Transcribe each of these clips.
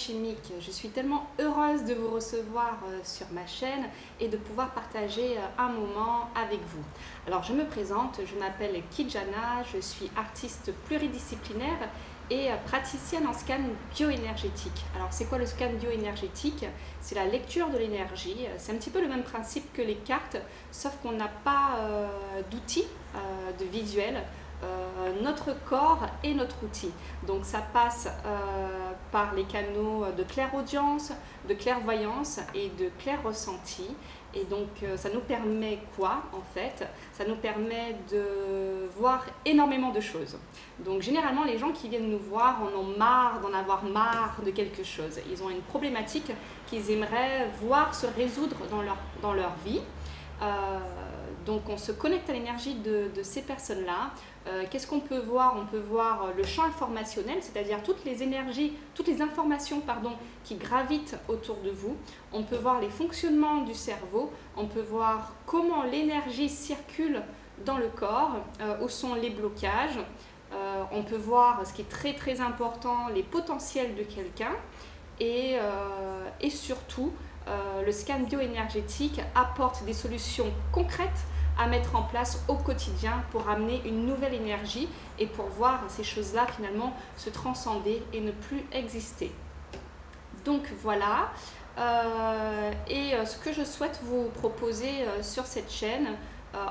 alchimique. Je suis tellement heureuse de vous recevoir sur ma chaîne et de pouvoir partager un moment avec vous. Alors je me présente, je m'appelle Kijana, je suis artiste pluridisciplinaire et praticienne en scan bioénergétique. Alors c'est quoi le scan bioénergétique? C'est la lecture de l'énergie. C'est un petit peu le même principe que les cartes, sauf qu'on n'a pas d'outils de visuel. Notre corps est notre outil. Donc ça passe par les canaux de clairaudience, de clairvoyance et de clair ressenti. Et donc ça nous permet quoi en fait? Ça nous permet de voir énormément de choses. Donc généralement les gens qui viennent nous voir en ont marre d'en avoir marre de quelque chose. Ils ont une problématique qu'ils aimeraient voir se résoudre dans leur vie. Donc on se connecte à l'énergie de ces personnes-là. Qu'est-ce qu'on peut voir? On peut voir le champ informationnel, c'est-à-dire toutes les énergies, toutes les informations qui gravitent autour de vous. On peut voir les fonctionnements du cerveau, on peut voir comment l'énergie circule dans le corps, où sont les blocages. On peut voir, ce qui est très très important, les potentiels de quelqu'un et surtout, le scan bioénergétique apporte des solutions concrètes à mettre en place au quotidien pour amener une nouvelle énergie et pour voir ces choses-là finalement se transcender et ne plus exister. Donc voilà, ce que je souhaite vous proposer sur cette chaîne,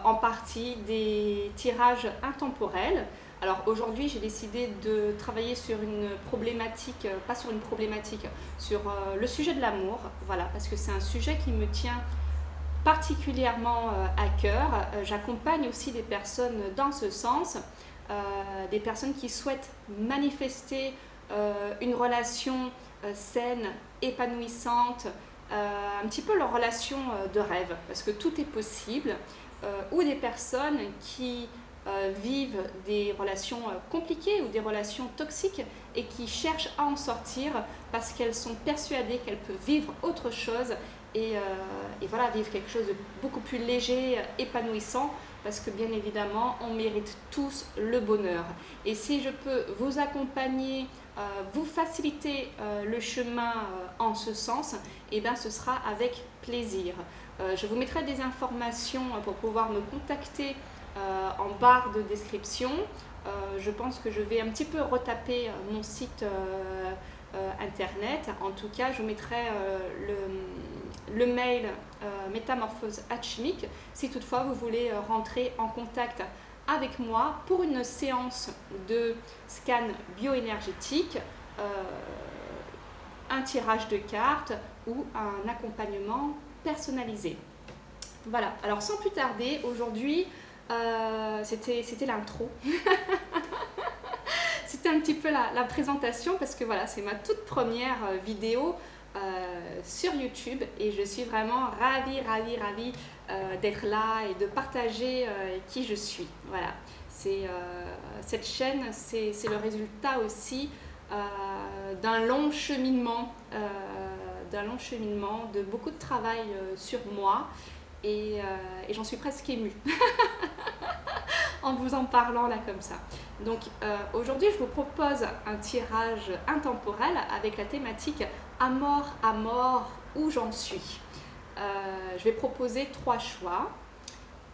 en partie des tirages intemporels. Alors aujourd'hui j'ai décidé de travailler sur une problématique, pas sur une problématique, sur le sujet de l'amour, voilà, parce que c'est un sujet qui me tient particulièrement à cœur. J'accompagne aussi des personnes dans ce sens, des personnes qui souhaitent manifester une relation saine, épanouissante, un petit peu leur relation de rêve, parce que tout est possible, ou des personnes qui vivent des relations compliquées ou des relations toxiques et qui cherchent à en sortir parce qu'elles sont persuadées qu'elles peuvent vivre autre chose et voilà, vivre quelque chose de beaucoup plus léger, épanouissant, parce que bien évidemment on mérite tous le bonheur. Et si je peux vous accompagner, vous faciliter le chemin en ce sens, et bien ce sera avec plaisir. Je vous mettrai des informations pour pouvoir me contacter en barre de description. Je pense que je vais un petit peu retaper mon site internet. En tout cas, je vous mettrai le mail Métamorphose Alchimique si toutefois vous voulez rentrer en contact avec moi pour une séance de scan bioénergétique, un tirage de cartes ou un accompagnement personnalisé. Voilà, alors sans plus tarder, aujourd'hui, c'était l'intro. C'était un petit peu la présentation parce que voilà, c'est ma toute première vidéo sur YouTube et je suis vraiment ravie d'être là et de partager qui je suis. Voilà, cette chaîne, c'est le résultat aussi d'un long cheminement, de beaucoup de travail sur moi et j'en suis presque émue. En vous en parlant là comme ça. Donc aujourd'hui je vous propose un tirage intemporel avec la thématique à mort où j'en suis. Je vais proposer 3 choix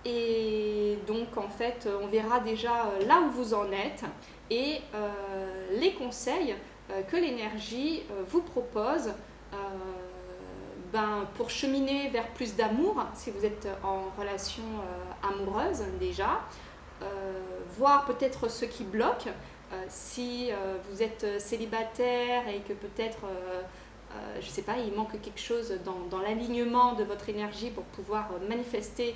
et donc en fait on verra déjà là où vous en êtes et les conseils que l'énergie vous propose pour cheminer vers plus d'amour si vous êtes en relation amoureuse déjà. Voir peut-être ce qui bloque, si vous êtes célibataire et que peut-être, je ne sais pas, il manque quelque chose dans l'alignement de votre énergie pour pouvoir manifester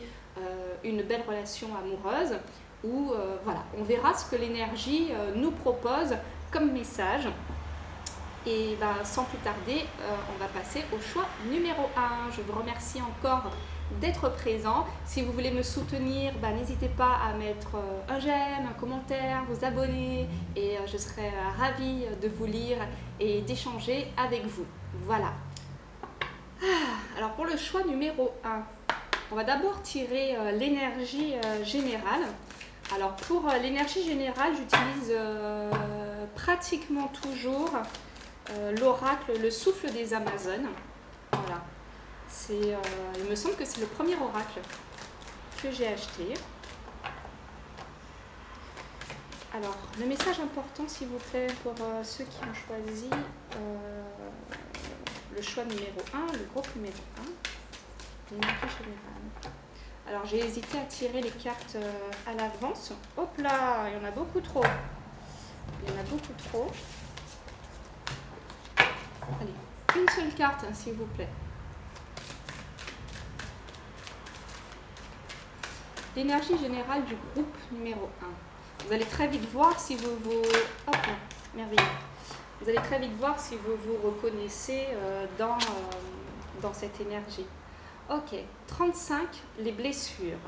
une belle relation amoureuse, ou voilà, on verra ce que l'énergie nous propose comme message. Et sans plus tarder, on va passer au choix numéro 1. Je vous remercie encore d'être présent. Si vous voulez me soutenir, n'hésitez pas à mettre un j'aime, un commentaire, vous abonner et je serai ravie de vous lire et d'échanger avec vous. Voilà. Alors pour le choix numéro 1, on va d'abord tirer l'énergie générale. Alors pour l'énergie générale, j'utilise pratiquement toujours l'oracle Le Souffle des Amazones. Voilà. Il me semble que c'est le premier oracle que j'ai acheté. Alors, le message important, s'il vous plaît, pour ceux qui ont choisi le choix numéro 1, le groupe numéro 1, l'énergie générale. Alors, j'ai hésité à tirer les cartes à l'avance. Hop là, il y en a beaucoup trop. Il y en a beaucoup trop. Allez, une seule carte, hein, s'il vous plaît. L'énergie générale du groupe numéro 1. Vous allez très vite voir si vous vous... Hop là, merveilleux. Vous allez très vite voir si vous vous reconnaissez dans cette énergie. Ok, 35, les blessures.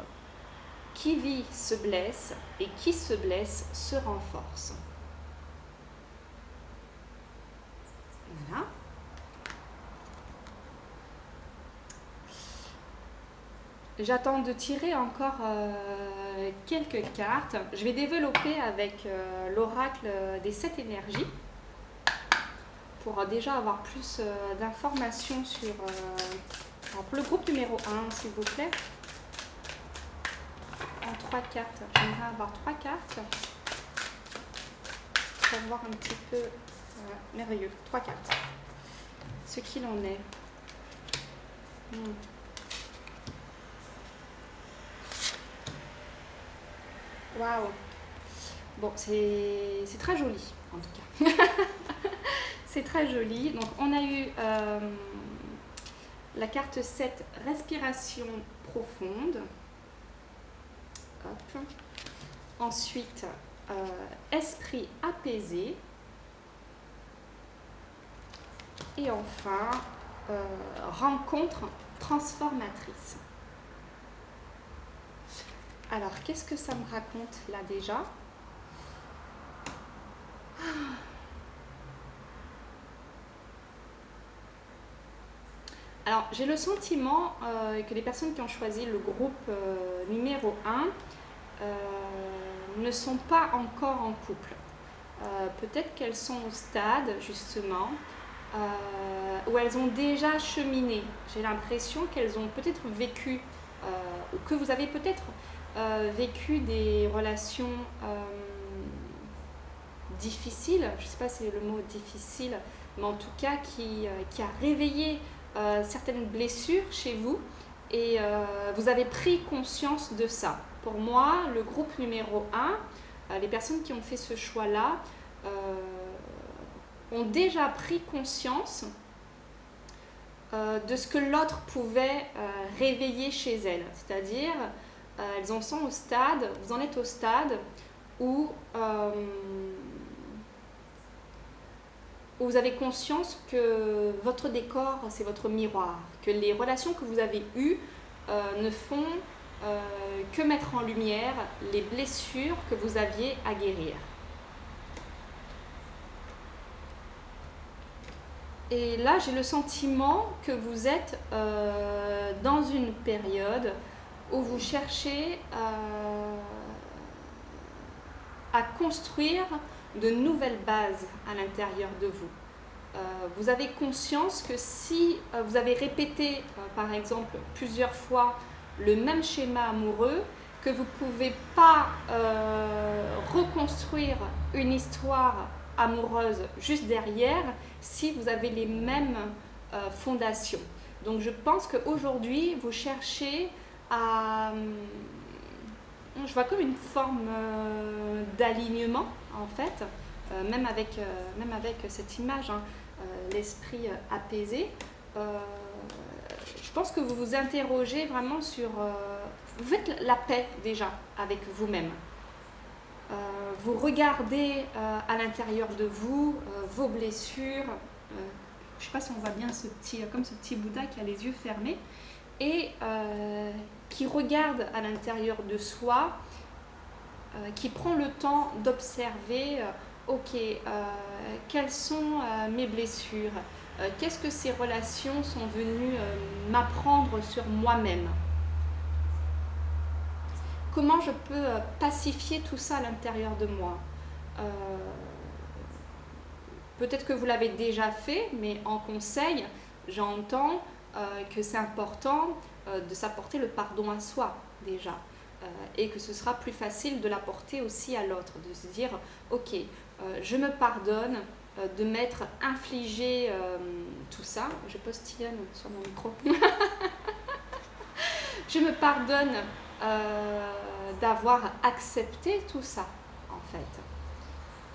Qui vit se blesse et qui se blesse se renforce. Voilà. J'attends de tirer encore quelques cartes. Je vais développer avec l'oracle des 7 énergies pour déjà avoir plus d'informations sur pour le groupe numéro 1, s'il vous plaît. En 3 cartes. J'aimerais avoir 3 cartes pour voir un petit peu. Merveilleux. 3 cartes. Ce qu'il en est. Waouh! Bon, c'est très joli, en tout cas. C'est très joli. Donc, on a eu la carte 7, respiration profonde. Hop. Ensuite, esprit apaisé. Et enfin, rencontre transformatrice. Alors, qu'est-ce que ça me raconte là déjà? Alors, j'ai le sentiment que les personnes qui ont choisi le groupe numéro 1 ne sont pas encore en couple. Peut-être qu'elles sont au stade, justement, où elles ont déjà cheminé. J'ai l'impression qu'elles ont peut-être vécu, ou que vous avez peut-être vécu des relations difficiles, je ne sais pas si c'est le mot difficile, mais en tout cas qui a réveillé certaines blessures chez vous et vous avez pris conscience de ça. Pour moi, le groupe numéro 1, les personnes qui ont fait ce choix-là ont déjà pris conscience de ce que l'autre pouvait réveiller chez elles. C'est-à-dire, elles en sont au stade, vous en êtes au stade où vous avez conscience que votre décor, c'est votre miroir, que les relations que vous avez eues ne font que mettre en lumière les blessures que vous aviez à guérir. Et là, j'ai le sentiment que vous êtes dans une période où vous cherchez à construire de nouvelles bases à l'intérieur de vous. Vous avez conscience que si vous avez répété, par exemple, plusieurs fois le même schéma amoureux, que vous ne pouvez pas reconstruire une histoire amoureuse juste derrière si vous avez les mêmes fondations. Donc je pense qu'aujourd'hui, vous cherchez à... je vois comme une forme d'alignement, en fait, même avec cette image, hein, l'esprit apaisé. Je pense que vous vous interrogez vraiment sur... vous faites la paix déjà avec vous-même. Vous regardez à l'intérieur de vous vos blessures. Je ne sais pas si on voit bien comme ce petit Bouddha qui a les yeux fermés et qui regarde à l'intérieur de soi, qui prend le temps d'observer, ok, quelles sont mes blessures, qu'est-ce que ces relations sont venues m'apprendre sur moi-même. Comment je peux pacifier tout ça à l'intérieur de moi. Peut-être que vous l'avez déjà fait, mais en conseil, j'entends que c'est important de s'apporter le pardon à soi déjà. Et que ce sera plus facile de l'apporter aussi à l'autre, de se dire ok, je me pardonne de m'être infligé tout ça. Je postillonne sur mon micro. Je me pardonne d'avoir accepté tout ça en fait.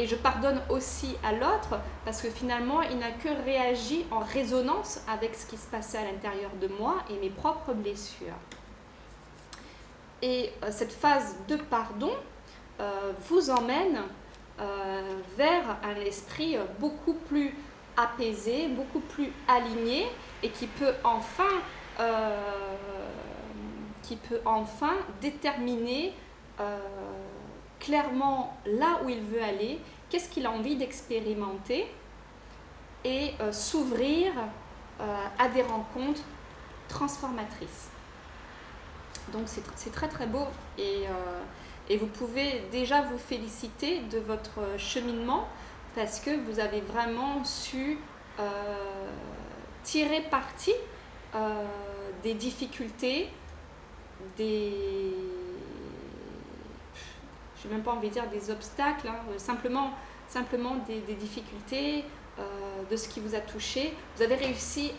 Et je pardonne aussi à l'autre parce que finalement il n'a que réagi en résonance avec ce qui se passait à l'intérieur de moi et mes propres blessures. Et cette phase de pardon vous emmène vers un esprit beaucoup plus apaisé, beaucoup plus aligné et qui peut enfin déterminer clairement là où il veut aller, qu'est-ce qu'il a envie d'expérimenter et s'ouvrir à des rencontres transformatrices. Donc c'est très très beau et vous pouvez déjà vous féliciter de votre cheminement parce que vous avez vraiment su tirer parti des difficultés, j'ai même pas envie de dire des obstacles, hein, simplement des difficultés, de ce qui vous a touché. Vous avez réussi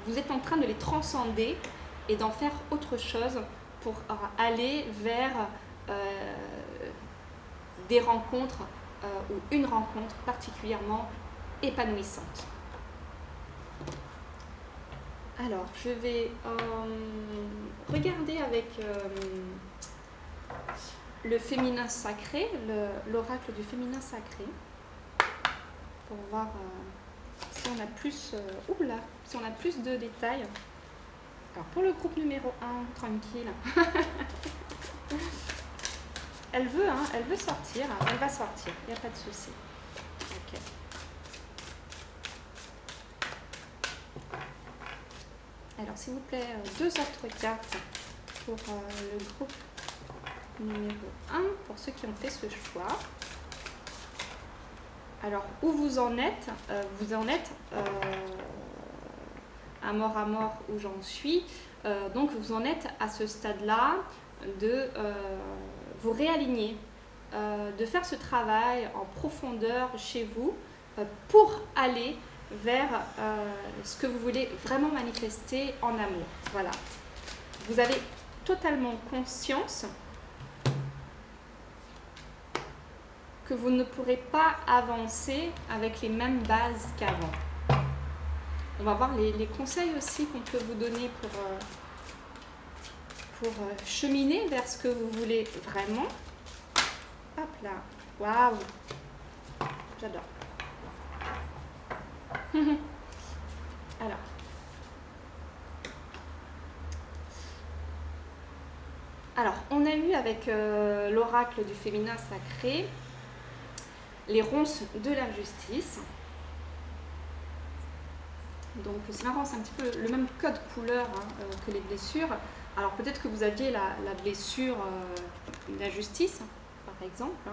vous êtes en train de les transcender et d'en faire autre chose pour aller vers des rencontres ou une rencontre particulièrement épanouissante. Alors, je vais regarder avec le féminin sacré, l'oracle du féminin sacré, pour voir si on a plus, si on a plus de détails. Alors pour le groupe numéro 1, tranquille. Elle veut sortir, elle va sortir, il n'y a pas de souci. Ok. Alors s'il vous plaît, 2 autres cartes pour le groupe numéro 1, pour ceux qui ont fait ce choix. Alors où vous en êtes vous en êtes à mort où j'en suis. Donc vous en êtes à ce stade-là de vous réaligner, de faire ce travail en profondeur chez vous pour aller vers ce que vous voulez vraiment manifester en amour. Voilà. Vous avez totalement conscience que vous ne pourrez pas avancer avec les mêmes bases qu'avant. On va voir les conseils aussi qu'on peut vous donner pour cheminer vers ce que vous voulez vraiment. Hop là, waouh, j'adore. Alors, on a eu avec l'oracle du féminin sacré les ronces de la justice. Donc c'est marrant, c'est un petit peu le même code couleur que les blessures. Alors peut-être que vous aviez la blessure d'injustice, par exemple.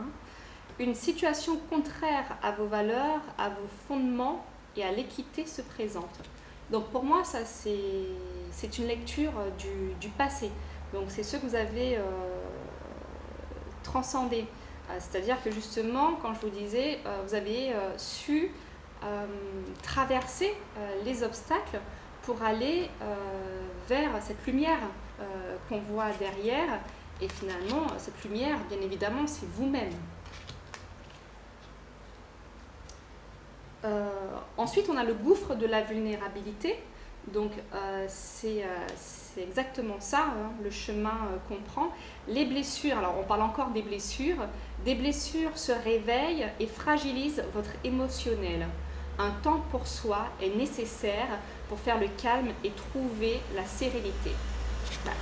Une situation contraire à vos valeurs, à vos fondements et à l'équité se présente. Donc pour moi, ça c'est une lecture du passé. Donc c'est ce que vous avez transcendé. C'est-à-dire que justement, quand je vous disais, vous avez su traverser les obstacles pour aller vers cette lumière qu'on voit derrière. Et finalement, cette lumière, bien évidemment, c'est vous-même. Ensuite, on a le gouffre de la vulnérabilité. Donc, c'est exactement ça, hein, le chemin qu'on prend. Les blessures, alors on parle encore des blessures se réveillent et fragilisent votre émotionnel. Un temps pour soi est nécessaire pour faire le calme et trouver la sérénité.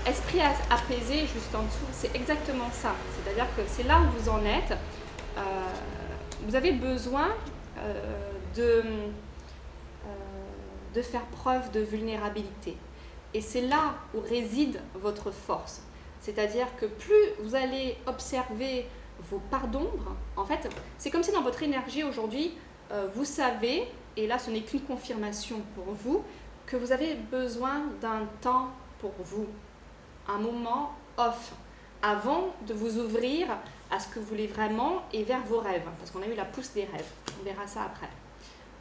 Esprit apaisé, juste en dessous, c'est exactement ça. C'est-à-dire que c'est là où vous en êtes. Vous avez besoin de faire preuve de vulnérabilité. Et c'est là où réside votre force. C'est-à-dire que plus vous allez observer vos parts d'ombre, en fait, c'est comme si dans votre énergie aujourd'hui, vous savez, et là ce n'est qu'une confirmation pour vous, que vous avez besoin d'un temps pour vous, un moment off, avant de vous ouvrir à ce que vous voulez vraiment et vers vos rêves, parce qu'on a eu la pousse des rêves, on verra ça après.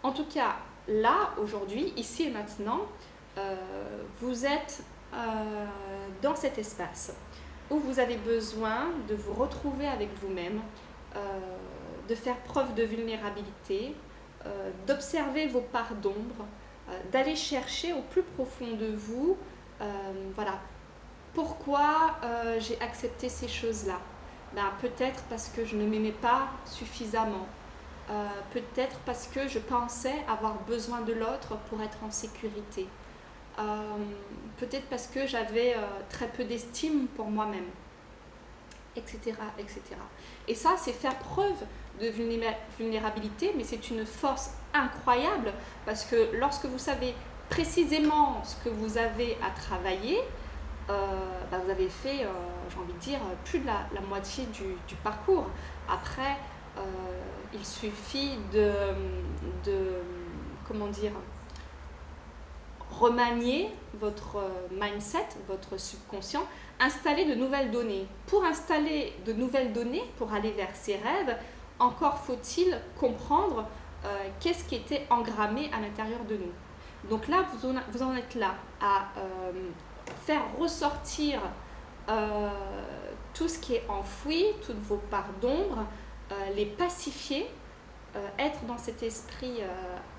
En tout cas, là, aujourd'hui, ici et maintenant, vous êtes dans cet espace où vous avez besoin de vous retrouver avec vous-même, de faire preuve de vulnérabilité, d'observer vos parts d'ombre, d'aller chercher au plus profond de vous, voilà, pourquoi j'ai accepté ces choses-là. Ben, peut-être parce que je ne m'aimais pas suffisamment, peut-être parce que je pensais avoir besoin de l'autre pour être en sécurité, peut-être parce que j'avais très peu d'estime pour moi-même, etc., etc. Et ça, c'est faire preuve de vulnérabilité, mais c'est une force incroyable, parce que lorsque vous savez précisément ce que vous avez à travailler, vous avez fait, j'ai envie de dire, plus de la moitié du parcours. Après, il suffit de comment dire, remanier votre mindset, votre subconscient, installer de nouvelles données. Pour installer de nouvelles données, pour aller vers ses rêves, encore faut-il comprendre qu'est-ce qui était engrammé à l'intérieur de nous. Donc là, vous en êtes là à faire ressortir tout ce qui est enfoui, toutes vos parts d'ombre, les pacifier, être dans cet esprit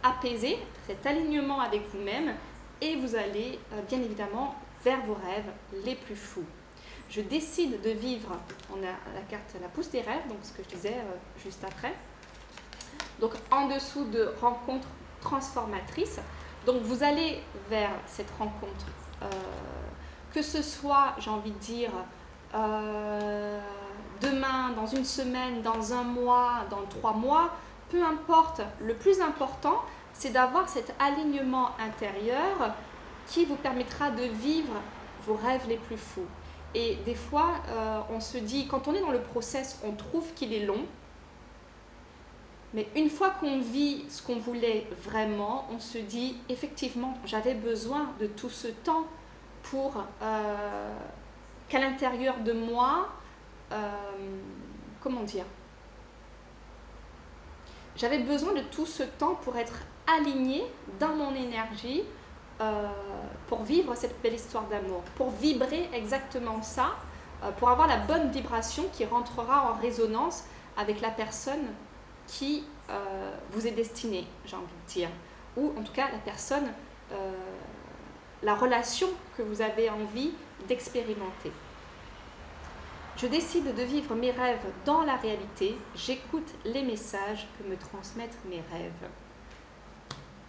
apaisé, cet alignement avec vous-même, et vous allez bien évidemment vers vos rêves les plus fous. Je décide de vivre, on a la carte la pousse des rêves, donc ce que je disais juste après. Donc en dessous de rencontres transformatrices, donc vous allez vers cette rencontre, que ce soit, j'ai envie de dire, demain, dans une semaine, dans un mois, dans 3 mois, peu importe, le plus important, c'est d'avoir cet alignement intérieur qui vous permettra de vivre vos rêves les plus fous. Et des fois, on se dit, quand on est dans le process, on trouve qu'il est long, mais une fois qu'on vit ce qu'on voulait vraiment, on se dit, effectivement, j'avais besoin de tout ce temps pour qu'à l'intérieur de moi, comment dire, j'avais besoin de tout ce temps pour être alignée dans mon énergie, pour vivre cette belle histoire d'amour, pour vibrer exactement ça, pour avoir la bonne vibration qui rentrera en résonance avec la personne qui vous est destinée, j'ai envie de dire, ou en tout cas la personne, la relation que vous avez envie d'expérimenter. Je décide de vivre mes rêves dans la réalité, j'écoute les messages que me transmettent mes rêves.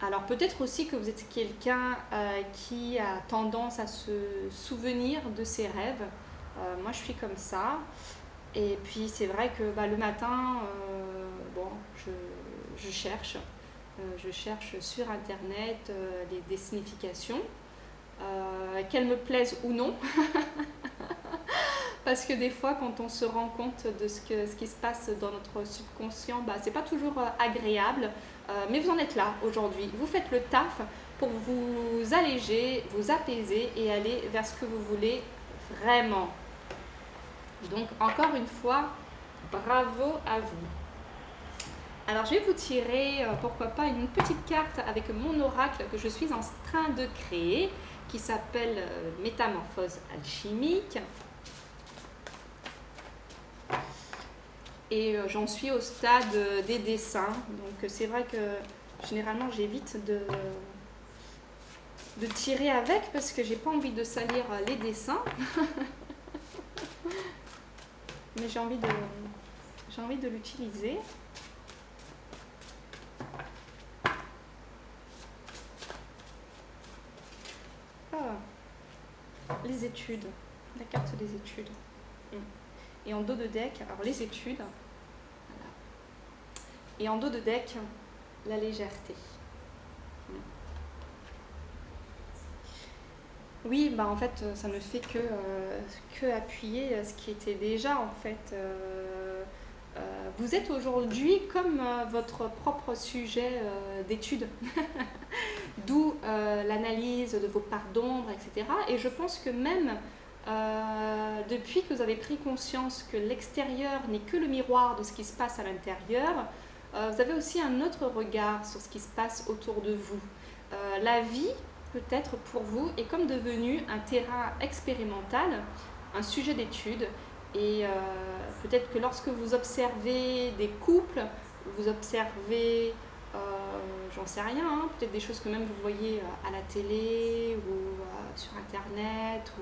Alors peut-être aussi que vous êtes quelqu'un qui a tendance à se souvenir de ses rêves. Moi je suis comme ça. Et puis c'est vrai que le matin, je cherche sur internet des significations, qu'elles me plaisent ou non. Parce que des fois, quand on se rend compte de ce qui se passe dans notre subconscient, c'est pas toujours agréable. Mais vous en êtes là aujourd'hui. Vous faites le taf pour vous alléger, vous apaiser et aller vers ce que vous voulez vraiment. Donc, encore une fois, bravo à vous. Alors, je vais vous tirer, pourquoi pas, une petite carte avec mon oracle que je suis en train de créer, qui s'appelle Métamorphose alchimique. Et j'en suis au stade des dessins. Donc c'est vrai que généralement j'évite de tirer avec parce que j'ai pas envie de salir les dessins. Mais j'ai envie de l'utiliser. Les études. La carte des études. Et en dos de deck, alors les études. Voilà. Et en dos de deck, la légèreté. Oui, en fait, ça ne fait que appuyer ce qui était déjà, en fait, Vous êtes aujourd'hui comme votre propre sujet d'étude, d'où l'analyse de vos parts d'ombre, etc. Et je pense que même depuis que vous avez pris conscience que l'extérieur n'est que le miroir de ce qui se passe à l'intérieur, vous avez aussi un autre regard sur ce qui se passe autour de vous. La vie, peut-être pour vous, est comme devenu un terrain expérimental, un sujet d'étude. Et peut-être que lorsque vous observez des couples, vous observez, j'en sais rien, hein, peut-être des choses que même vous voyez à la télé ou sur Internet ou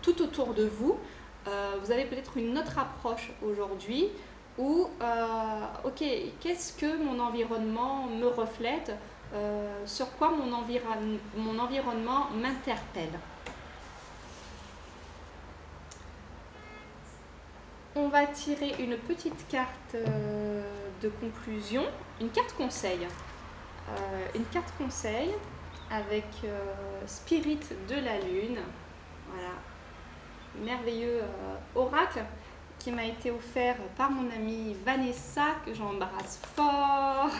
tout autour de vous, vous avez peut-être une autre approche aujourd'hui où, ok, qu'est-ce que mon environnement me reflète, sur quoi mon environnement m'interpelle. On va tirer une petite carte de conclusion, une carte conseil. Une carte conseil avec Spirit de la Lune. Voilà. Merveilleux oracle qui m'a été offert par mon amie Vanessa, que j'embrasse fort.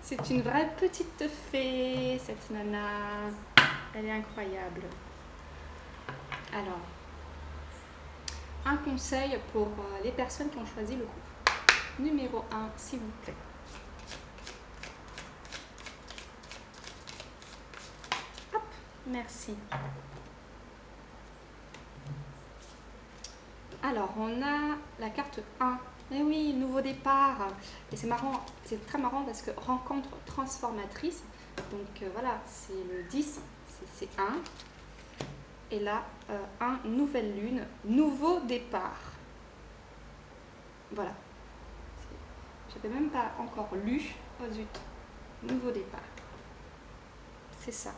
C'est une vraie petite fée, cette nana. Elle est incroyable. Alors, un conseil pour les personnes qui ont choisi le coup. Numéro 1, s'il vous plaît. Hop, merci. Alors, on a la carte 1. Eh oui, nouveau départ. Et c'est marrant, c'est très marrant parce que rencontre transformatrice. Donc voilà, c'est le 10, c'est 1. Et là, 1, nouvelle lune, nouveau départ. Voilà. J'avais même pas encore lu. Oh zut, nouveau départ. C'est ça.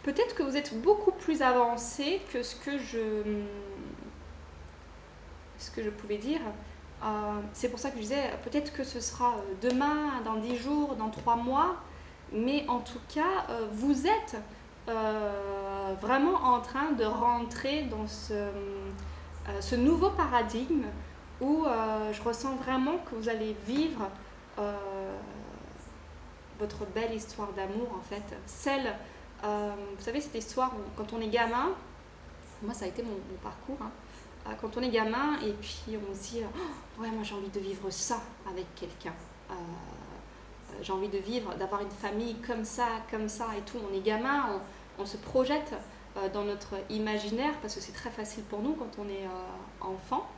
Peut-être que vous êtes beaucoup plus avancé que ce que je pouvais dire. C'est pour ça que je disais, peut-être que ce sera demain, dans 10 jours, dans 3 mois, mais en tout cas, vous êtes vraiment en train de rentrer dans ce nouveau paradigme où je ressens vraiment que vous allez vivre votre belle histoire d'amour, en fait. Celle, vous savez, cette histoire où, quand on est gamin, moi ça a été mon parcours, hein. Quand on est gamin et puis on se dit oh, ouais, moi j'ai envie de vivre ça avec quelqu'un, j'ai envie de vivre, d'avoir une famille comme ça et tout. On est gamin, on se projette dans notre imaginaire parce que c'est très facile pour nous quand on est enfant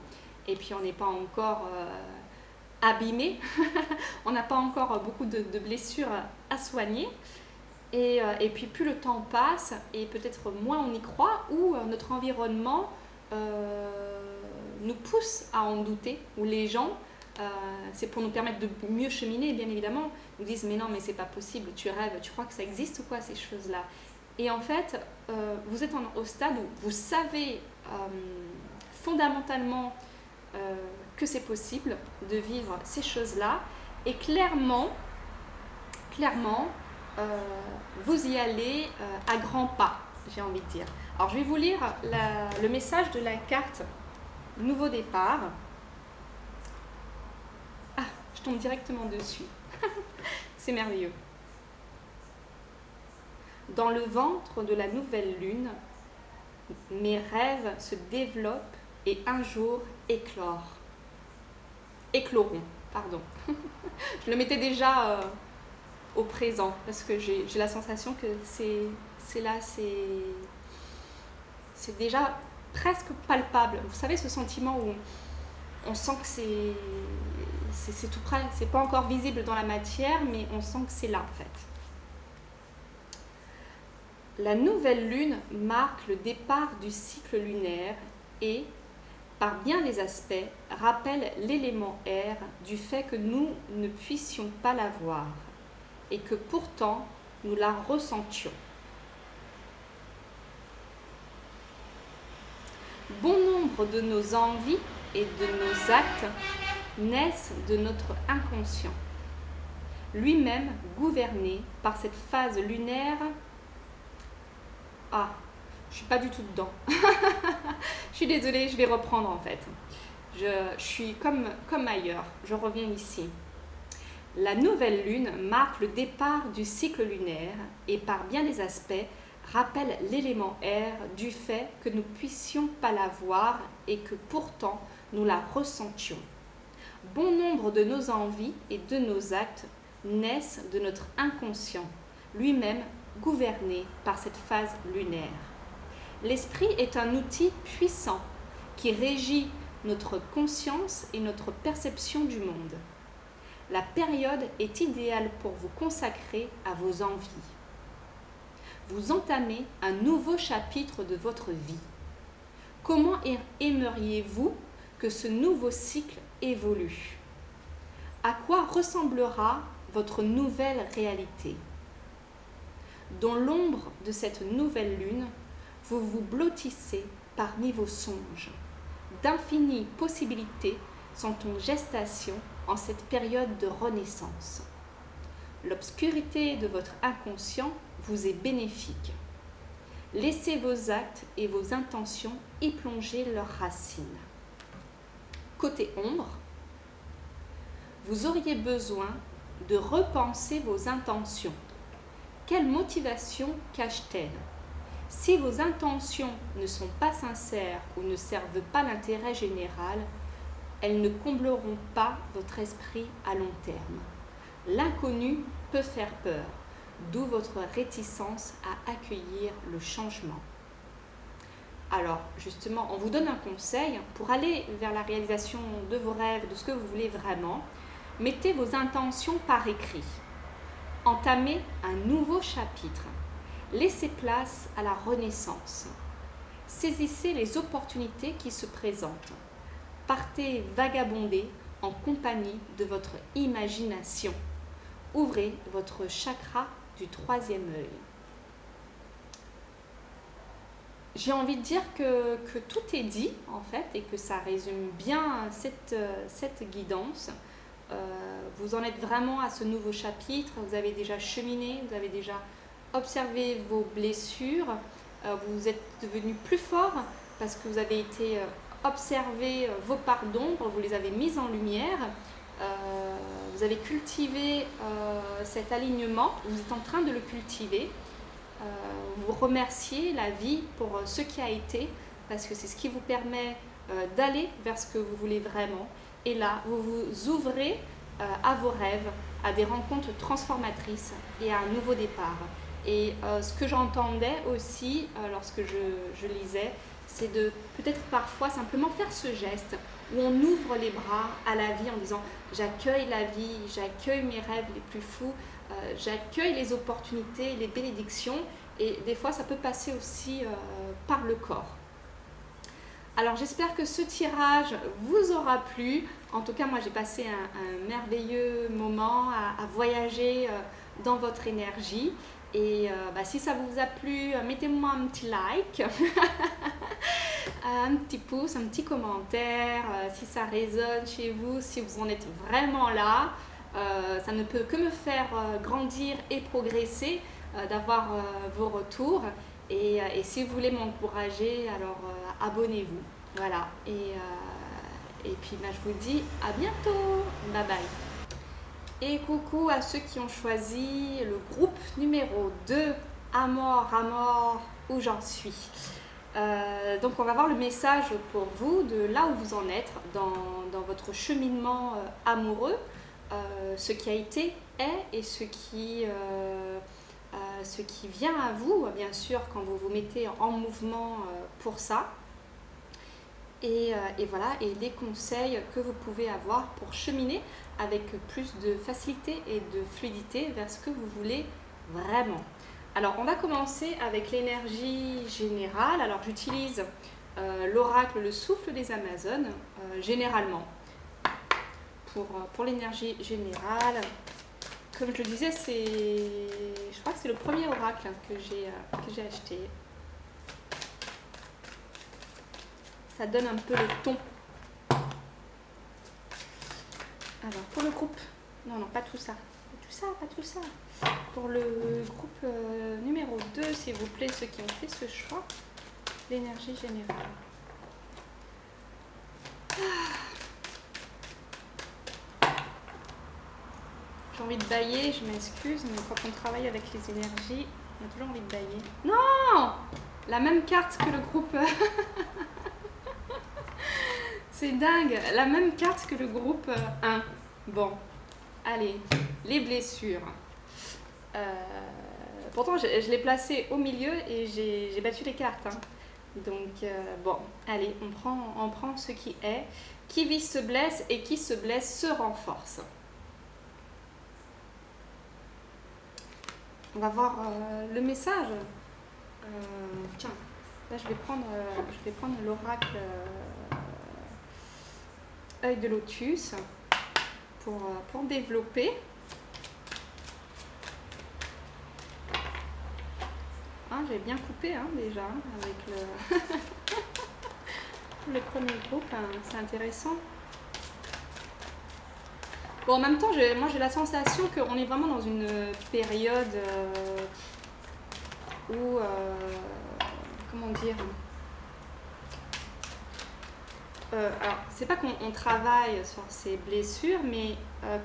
et puis on n'est pas encore abîmé, on n'a pas encore beaucoup de blessures à soigner. Et puis plus le temps passe et peut-être moins on y croit ou notre environnement nous pousse à en douter, ou les gens, c'est pour nous permettre de mieux cheminer, bien évidemment, nous disent mais non, mais c'est pas possible, tu rêves, tu crois que ça existe ou quoi ces choses-là. Et en fait, vous êtes au stade où vous savez fondamentalement que c'est possible de vivre ces choses-là, et clairement, vous y allez à grands pas, j'ai envie de dire. Alors je vais vous lire le message de la carte Nouveau départ. Ah, je tombe directement dessus. C'est merveilleux. Dans le ventre de la nouvelle lune, mes rêves se développent et un jour écloront. Pardon. Je le mettais déjà au présent parce que j'ai la sensation que c'est là, c'est déjà presque palpable. Vous savez, ce sentiment où on sent que c'est tout près, c'est pas encore visible dans la matière, mais on sent que c'est là en fait. La nouvelle lune marque le départ du cycle lunaire et, par bien des aspects, rappelle l'élément air du fait que nous ne puissions pas la voir et que pourtant nous la ressentions. Bon nombre de nos envies et de nos actes naissent de notre inconscient, lui-même gouverné par cette phase lunaire Je suis pas du tout dedans. Je suis désolée, je vais reprendre en fait. Je suis comme ailleurs, je reviens ici. La nouvelle lune marque le départ du cycle lunaire et par bien des aspects rappelle l'élément air du fait que nous ne puissions pas la voir et que pourtant nous la ressentions. Bon nombre de nos envies et de nos actes naissent de notre inconscient, lui-même gouverné par cette phase lunaire. L'esprit est un outil puissant qui régit notre conscience et notre perception du monde. La période est idéale pour vous consacrer à vos envies. Vous entamez un nouveau chapitre de votre vie. Comment aimeriez-vous que ce nouveau cycle évolue? À quoi ressemblera votre nouvelle réalité? Dans l'ombre de cette nouvelle lune, vous vous blottissez parmi vos songes. D'infinies possibilités sont en gestation en cette période de renaissance. L'obscurité de votre inconscient vous est bénéfique. Laissez vos actes et vos intentions y plonger leurs racines. Côté ombre, vous auriez besoin de repenser vos intentions. Quelle motivation cachent-elles? Si vos intentions ne sont pas sincères ou ne servent pas l'intérêt général, elles ne combleront pas votre esprit à long terme. L'inconnu peut faire peur, d'où votre réticence à accueillir le changement. Alors, justement, on vous donne un conseil pour aller vers la réalisation de vos rêves, de ce que vous voulez vraiment. Mettez vos intentions par écrit. Entamez un nouveau chapitre. Laissez place à la renaissance. Saisissez les opportunités qui se présentent. Partez vagabonder en compagnie de votre imagination. Ouvrez votre chakra du troisième œil. J'ai envie de dire que tout est dit en fait et que ça résume bien cette guidance. Vous en êtes vraiment à ce nouveau chapitre, vous avez déjà cheminé, vous avez déjà observé vos blessures, vous êtes devenu plus fort parce que vous avez été observer vos parts d'ombre, vous les avez mises en lumière, vous avez cultivé cet alignement, vous êtes en train de le cultiver. Vous remerciez la vie pour ce qui a été parce que c'est ce qui vous permet d'aller vers ce que vous voulez vraiment. Et là, vous vous ouvrez à vos rêves, à des rencontres transformatrices et à un nouveau départ. Et ce que j'entendais aussi lorsque je lisais, c'est de peut-être parfois simplement faire ce geste où on ouvre les bras à la vie en disant « j'accueille la vie, j'accueille mes rêves les plus fous, j'accueille les opportunités, les bénédictions » et des fois ça peut passer aussi par le corps. Alors j'espère que ce tirage vous aura plu. En tout cas moi j'ai passé un merveilleux moment à voyager dans votre énergie. Et si ça vous a plu, mettez-moi un petit like, un petit pouce, un petit commentaire, si ça résonne chez vous, si vous en êtes vraiment là. Ça ne peut que me faire grandir et progresser, d'avoir vos retours. Et si vous voulez m'encourager, alors abonnez-vous. Voilà. Et puis je vous dis à bientôt. Bye bye. Et coucou à ceux qui ont choisi le groupe numéro 2, Amor, où j'en suis. Donc on va voir le message pour vous de là où vous en êtes dans votre cheminement amoureux, ce qui a été, est et ce qui vient à vous, bien sûr, quand vous vous mettez en mouvement pour ça. Et voilà, et les conseils que vous pouvez avoir pour cheminer avec plus de facilité et de fluidité vers ce que vous voulez vraiment. Alors, on va commencer avec l'énergie générale. Alors, j'utilise l'oracle, le souffle des Amazones, généralement, pour l'énergie générale. Comme je le disais, je crois que c'est le premier oracle que j'ai acheté. Ça donne un peu le ton. Alors, pour le groupe, non, pas tout ça. Pas tout ça. Pour le groupe numéro 2, s'il vous plaît, ceux qui ont fait ce choix. l'énergie générale. J'ai envie de bailler, je m'excuse, mais quand on travaille avec les énergies, on a toujours envie de bailler. Non! La même carte que le groupe. C'est dingue, la même carte que le groupe 1. Bon, allez, les blessures. Pourtant, je l'ai placé au milieu et j'ai battu les cartes. Hein. Donc, bon, allez, on prend ce qui est. Qui vit se blesse et qui se blesse se renforce. On va voir le message. Tiens, là je vais prendre l'oracle œil de lotus pour développer. Hein, j'ai bien coupé hein, déjà avec le premier groupe, hein, c'est intéressant. Bon, en même temps, moi j'ai la sensation qu'on est vraiment dans une période où, comment dire, alors c'est pas qu'on travaille sur ces blessures, mais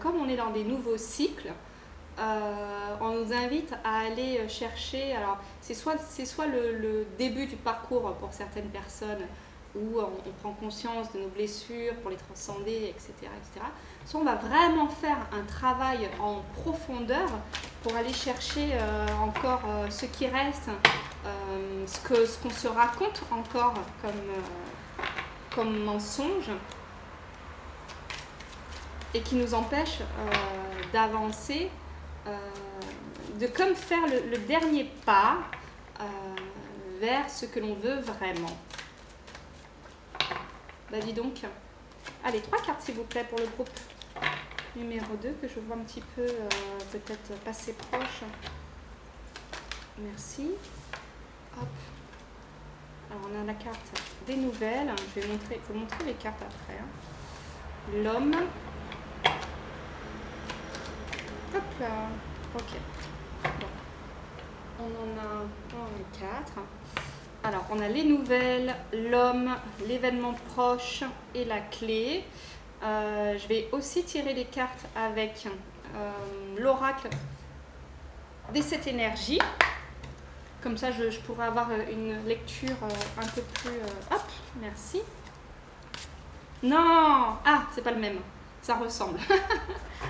comme on est dans des nouveaux cycles, on nous invite à aller chercher, alors c'est soit le début du parcours pour certaines personnes, où on prend conscience de nos blessures pour les transcender, etc., etc. Soit on va vraiment faire un travail en profondeur pour aller chercher encore ce qui reste, ce qu'on se raconte encore comme mensonge et qui nous empêche d'avancer, de comme faire le dernier pas vers ce que l'on veut vraiment. Bah dis donc. Allez, 3 cartes s'il vous plaît pour le groupe numéro 2 que je vois un petit peu peut-être passer proche. Merci. Hop. Alors on a la carte des nouvelles. Je vais vous montrer les cartes après. Hein. L'homme. Hop là. Ok. Bon. On en a 4. Alors, on a les nouvelles, l'homme, l'événement proche et la clé. Je vais aussi tirer les cartes avec l'oracle des 7 énergies. Comme ça, je pourrais avoir une lecture un peu plus... hop, merci. Non! Ah, c'est pas le même. Ça ressemble.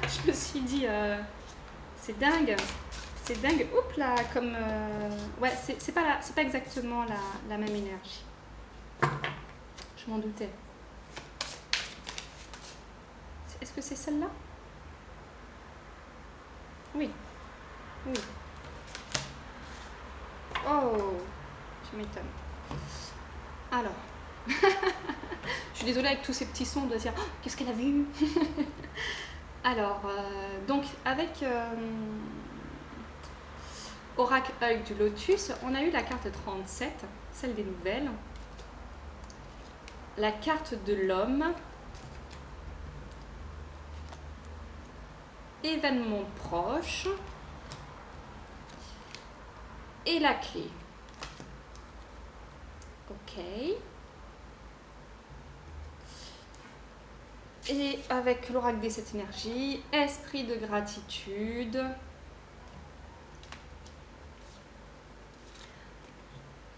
Je me suis dit, c'est dingue. C'est dingue. Oups là, comme... ouais, c'est pas exactement la même énergie. Je m'en doutais. Est-ce que c'est celle-là? Oui. Oui. Oh, tu m'étonnes. Alors. Je suis désolée avec tous ces petits sons de dire oh, qu'est-ce qu'elle a vu. Alors, donc avec Oracle œil du lotus, on a eu la carte 37, celle des nouvelles, la carte de l'homme, événement proche et la clé. Ok. Et avec l'oracle des 7 énergies, esprit de gratitude,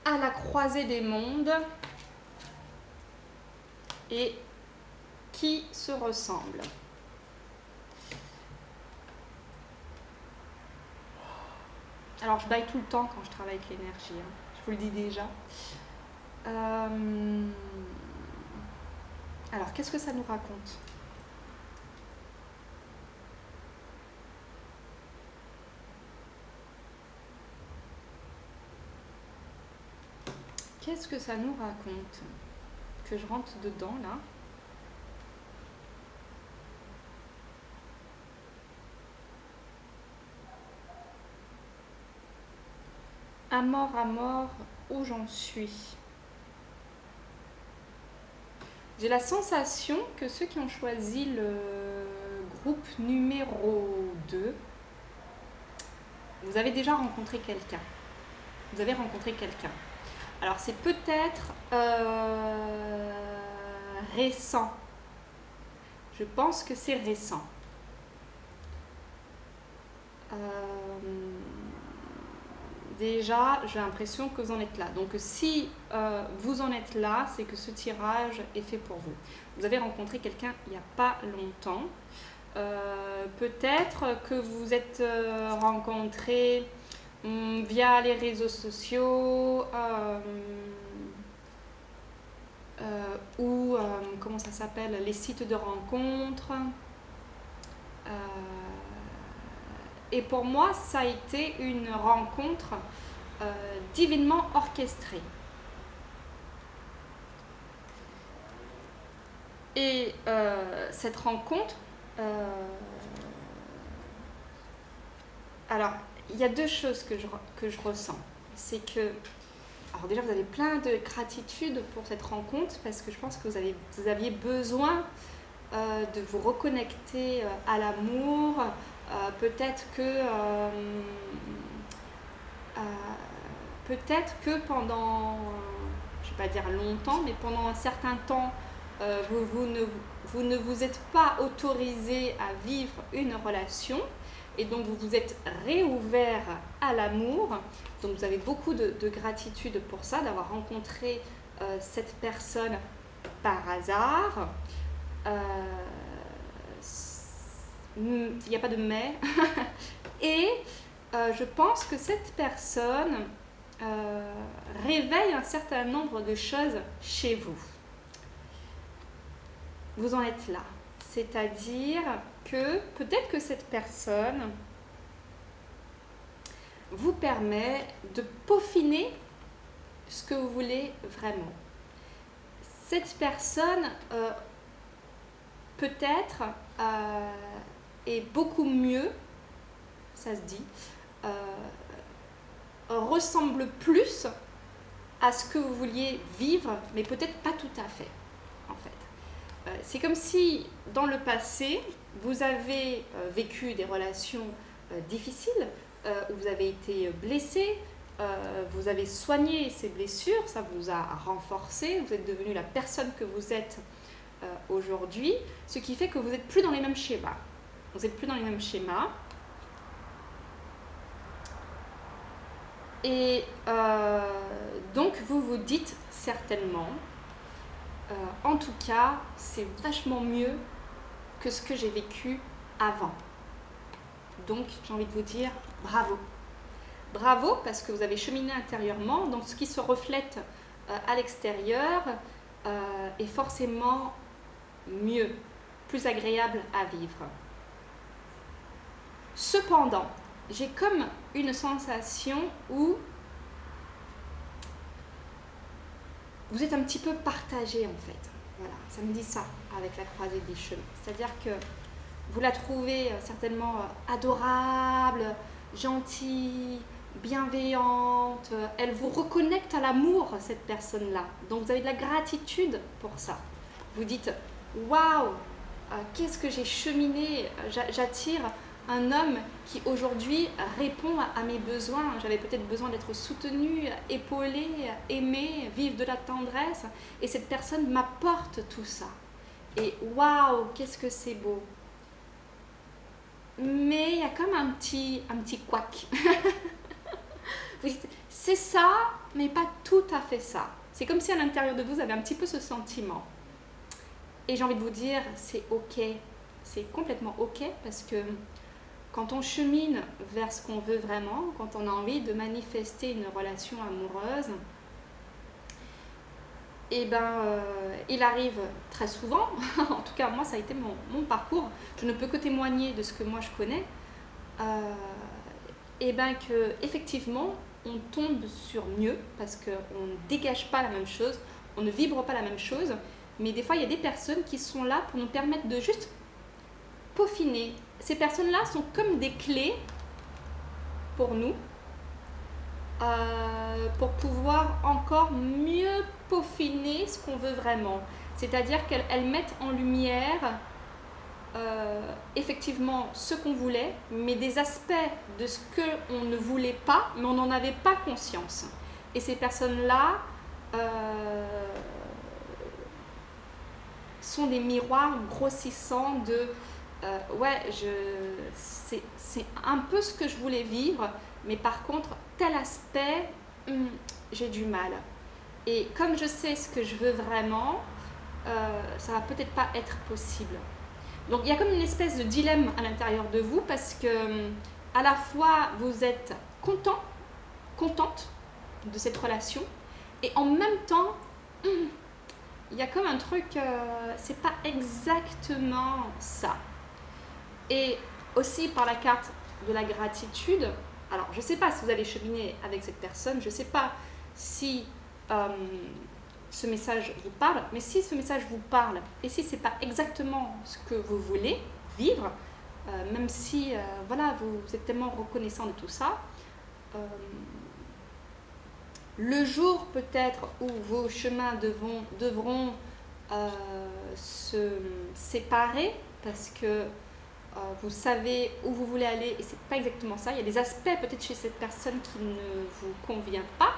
à la croisée des mondes et qui se ressemblent. Alors je baille tout le temps quand je travaille avec l'énergie, hein. Je vous le dis déjà. Alors qu'est-ce que ça nous raconte ? Qu'est-ce que ça nous raconte ? Que je rentre dedans là. À mort, où j'en suis. J'ai la sensation que ceux qui ont choisi le groupe numéro 2, vous avez déjà rencontré quelqu'un. Vous avez rencontré quelqu'un. Alors c'est peut-être récent. Je pense que c'est récent. Déjà, j'ai l'impression que vous en êtes là. Donc si vous en êtes là, c'est que ce tirage est fait pour vous. Vous avez rencontré quelqu'un il n'y a pas longtemps. Peut-être que vous êtes rencontrés via les réseaux sociaux ou comment ça s'appelle, les sites de rencontres. Et pour moi, ça a été une rencontre divinement orchestrée. Et cette rencontre, alors, il y a deux choses que je ressens. C'est que, alors déjà, vous avez plein de gratitude pour cette rencontre parce que je pense que vous aviez besoin de vous reconnecter à l'amour. Peut-être que pendant, je ne vais pas dire longtemps, mais pendant un certain temps, vous ne vous êtes pas autorisé à vivre une relation et donc vous vous êtes réouvert à l'amour. Donc vous avez beaucoup de gratitude pour ça, d'avoir rencontré cette personne par hasard. Il n'y a pas de mais. Et je pense que cette personne réveille un certain nombre de choses chez vous. Vous en êtes là. C'est-à-dire que peut-être que cette personne vous permet de peaufiner ce que vous voulez vraiment. Cette personne peut-être est beaucoup mieux, ça se dit, ressemble plus à ce que vous vouliez vivre, mais peut-être pas tout à fait, en fait. C'est comme si, dans le passé, vous avez vécu des relations difficiles, où vous avez été blessé, vous avez soigné ces blessures, ça vous a renforcé, vous êtes devenu la personne que vous êtes aujourd'hui, ce qui fait que vous n'êtes plus dans les mêmes schémas. Vous n'êtes plus dans les mêmes schémas. Et donc vous vous dites certainement, en tout cas, c'est vachement mieux que ce que j'ai vécu avant. Donc j'ai envie de vous dire bravo. Bravo parce que vous avez cheminé intérieurement, donc ce qui se reflète à l'extérieur est forcément mieux, plus agréable à vivre. Cependant, j'ai comme une sensation où vous êtes un petit peu partagé en fait. Voilà, ça me dit ça avec la croisée des chemins. C'est-à-dire que vous la trouvez certainement adorable, gentille, bienveillante. Elle vous reconnecte à l'amour, cette personne-là. Donc vous avez de la gratitude pour ça. Vous dites waouh, qu'est-ce que j'ai cheminé, j'attire un homme qui aujourd'hui répond à mes besoins. J'avais peut-être besoin d'être soutenue, épaulée, aimée, vivre de la tendresse. Et cette personne m'apporte tout ça. Et waouh, qu'est-ce que c'est beau. Mais il y a comme un petit couac. Vous dites, c'est ça, mais pas tout à fait ça. C'est comme si à l'intérieur de vous, vous avez un petit peu ce sentiment. Et j'ai envie de vous dire, c'est ok. C'est complètement ok parce que quand on chemine vers ce qu'on veut vraiment, quand on a envie de manifester une relation amoureuse, et il arrive très souvent, en tout cas moi ça a été mon parcours, je ne peux que témoigner de ce que moi je connais, que effectivement on tombe sur mieux parce qu'on ne dégage pas la même chose, on ne vibre pas la même chose, mais des fois il y a des personnes qui sont là pour nous permettre de juste peaufiner. Ces personnes-là sont comme des clés pour nous, pour pouvoir encore mieux peaufiner ce qu'on veut vraiment. C'est-à-dire qu'elles mettent en lumière effectivement ce qu'on voulait, mais des aspects de ce qu'on ne voulait pas, mais on n'en avait pas conscience. Et ces personnes-là sont des miroirs grossissants de ouais, c'est un peu ce que je voulais vivre, mais par contre, tel aspect, j'ai du mal. Et comme je sais ce que je veux vraiment, ça va peut-être pas être possible. Donc il y a comme une espèce de dilemme à l'intérieur de vous parce que à la fois vous êtes contente de cette relation et en même temps il y a comme un truc, c'est pas exactement ça. Et aussi par la carte de la gratitude, alors je sais pas si vous allez cheminer avec cette personne, je sais pas si ce message vous parle, mais si ce message vous parle et si c'est pas exactement ce que vous voulez vivre, même si voilà, vous êtes tellement reconnaissant de tout ça, le jour peut-être où vos chemins devront se séparer parce que vous savez où vous voulez aller et c'est pas exactement ça. Il y a des aspects peut-être chez cette personne qui ne vous convient pas,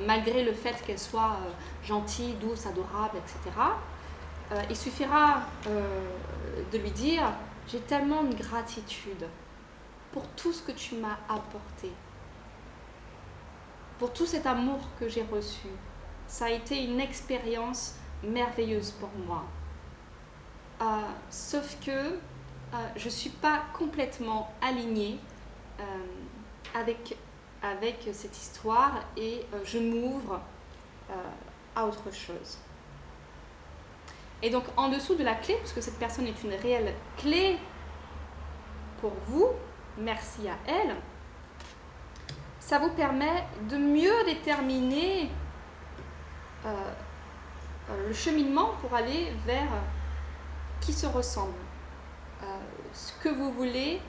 malgré le fait qu'elle soit gentille, douce, adorable, etc. Il suffira de lui dire « J'ai tellement de gratitude pour tout ce que tu m'as apporté, pour tout cet amour que j'ai reçu. Ça a été une expérience merveilleuse pour moi. Sauf que je ne suis pas complètement alignée avec cette histoire et je m'ouvre à autre chose. » Et donc en dessous de la clé, puisque cette personne est une réelle clé pour vous, merci à elle, ça vous permet de mieux déterminer le cheminement pour aller vers qui se ressemble, ce que vous voulez,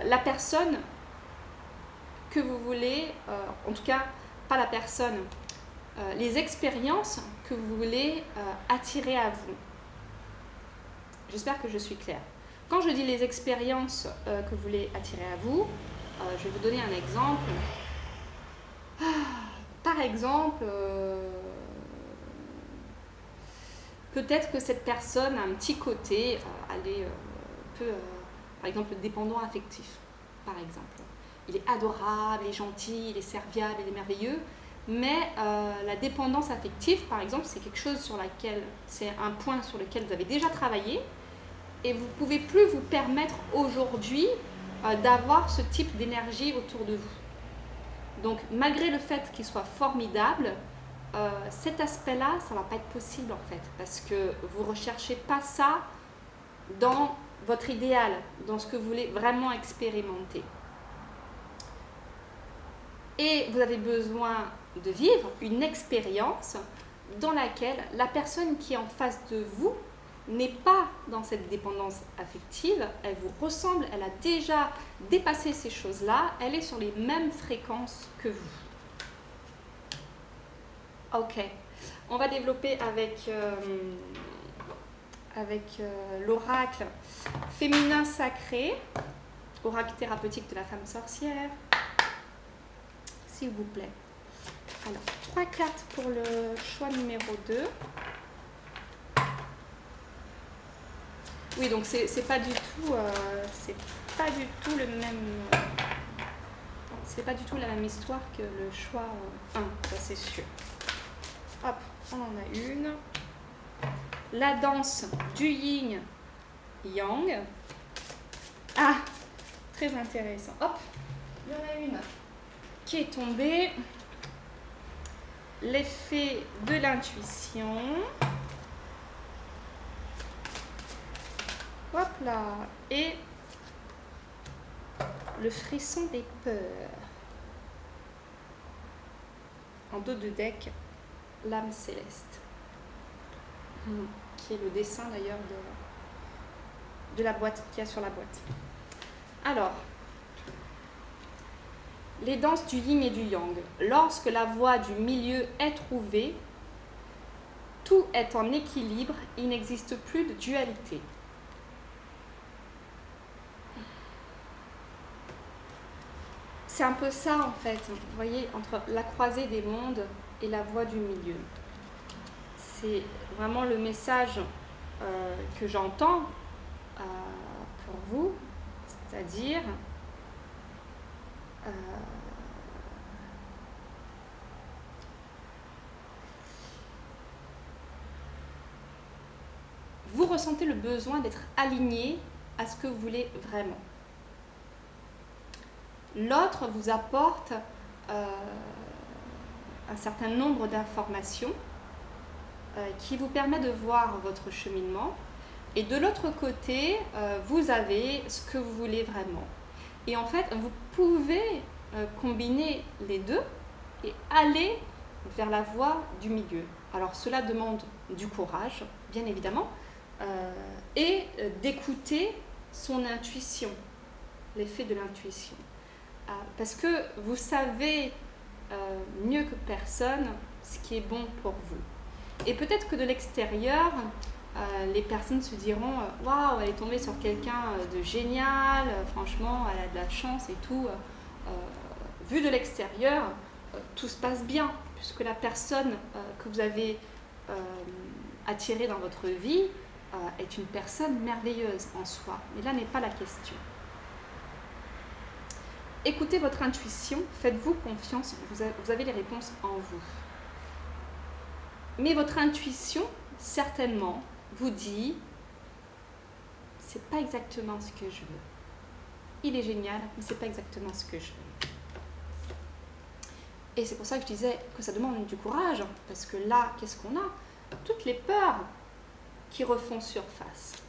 la personne que vous voulez, en tout cas pas la personne, les expériences que vous voulez attirer à vous. J'espère que je suis claire. Quand je dis les expériences que vous voulez attirer à vous, je vais vous donner un exemple. Par exemple, peut-être que cette personne a un petit côté, elle est peu, par exemple, dépendant affectif, par exemple. Il est adorable, il est gentil, il est serviable, il est merveilleux, mais la dépendance affective, par exemple, c'est quelque chose sur laquelle, c'est un point sur lequel vous avez déjà travaillé, et vous ne pouvez plus vous permettre aujourd'hui d'avoir ce type d'énergie autour de vous. Donc, malgré le fait qu'il soit formidable, cet aspect-là, ça ne va pas être possible en fait, parce que vous ne recherchez pas ça dans votre idéal, dans ce que vous voulez vraiment expérimenter. Et vous avez besoin de vivre une expérience dans laquelle la personne qui est en face de vous n'est pas dans cette dépendance affective, elle vous ressemble, elle a déjà dépassé ces choses-là, elle est sur les mêmes fréquences que vous. Ok, on va développer avec l'oracle féminin sacré, oracle thérapeutique de la femme sorcière, s'il vous plaît. Alors, 3 cartes pour le choix numéro 2. Oui, donc c'est pas du tout le même. C'est pas du tout la même histoire que le choix 1, ça c'est sûr. Hop, on en a une. La danse du yin yang. Ah, très intéressant. Hop, il y en a une qui est tombée. L'effet de l'intuition. Hop là. Et le frisson des peurs. En dos de deck, l'âme céleste. Qui est le dessin d'ailleurs de la boîte, qu'il y a sur la boîte. Alors, les danses du yin et du yang. Lorsque la voie du milieu est trouvée, tout est en équilibre, il n'existe plus de dualité. c'est un peu ça en fait, vous voyez, entre la croisée des mondes et la voie du milieu. C'est vraiment le message que j'entends pour vous, c'est-à-dire vous ressentez le besoin d'être aligné à ce que vous voulez vraiment. L'autre vous apporte un certain nombre d'informations qui vous permet de voir votre cheminement. Et de l'autre côté, vous avez ce que vous voulez vraiment. Et en fait, vous pouvez combiner les deux et aller vers la voie du milieu. Alors cela demande du courage, bien évidemment, et d'écouter son intuition, l'effet de l'intuition. Parce que vous savez mieux que personne ce qui est bon pour vous. Et peut-être que de l'extérieur, les personnes se diront « Waouh, elle est tombée sur quelqu'un de génial, franchement, elle a de la chance et tout. » Vu de l'extérieur, tout se passe bien, puisque la personne que vous avez attirée dans votre vie est une personne merveilleuse en soi. Mais là n'est pas la question. Écoutez votre intuition, faites-vous confiance, vous avez les réponses en vous. Mais votre intuition, certainement, vous dit « c'est pas exactement ce que je veux. Il est génial, mais c'est pas exactement ce que je veux. » Et c'est pour ça que je disais que ça demande du courage, parce que là, qu'est-ce qu'on a? Toutes les peurs qui refont surface.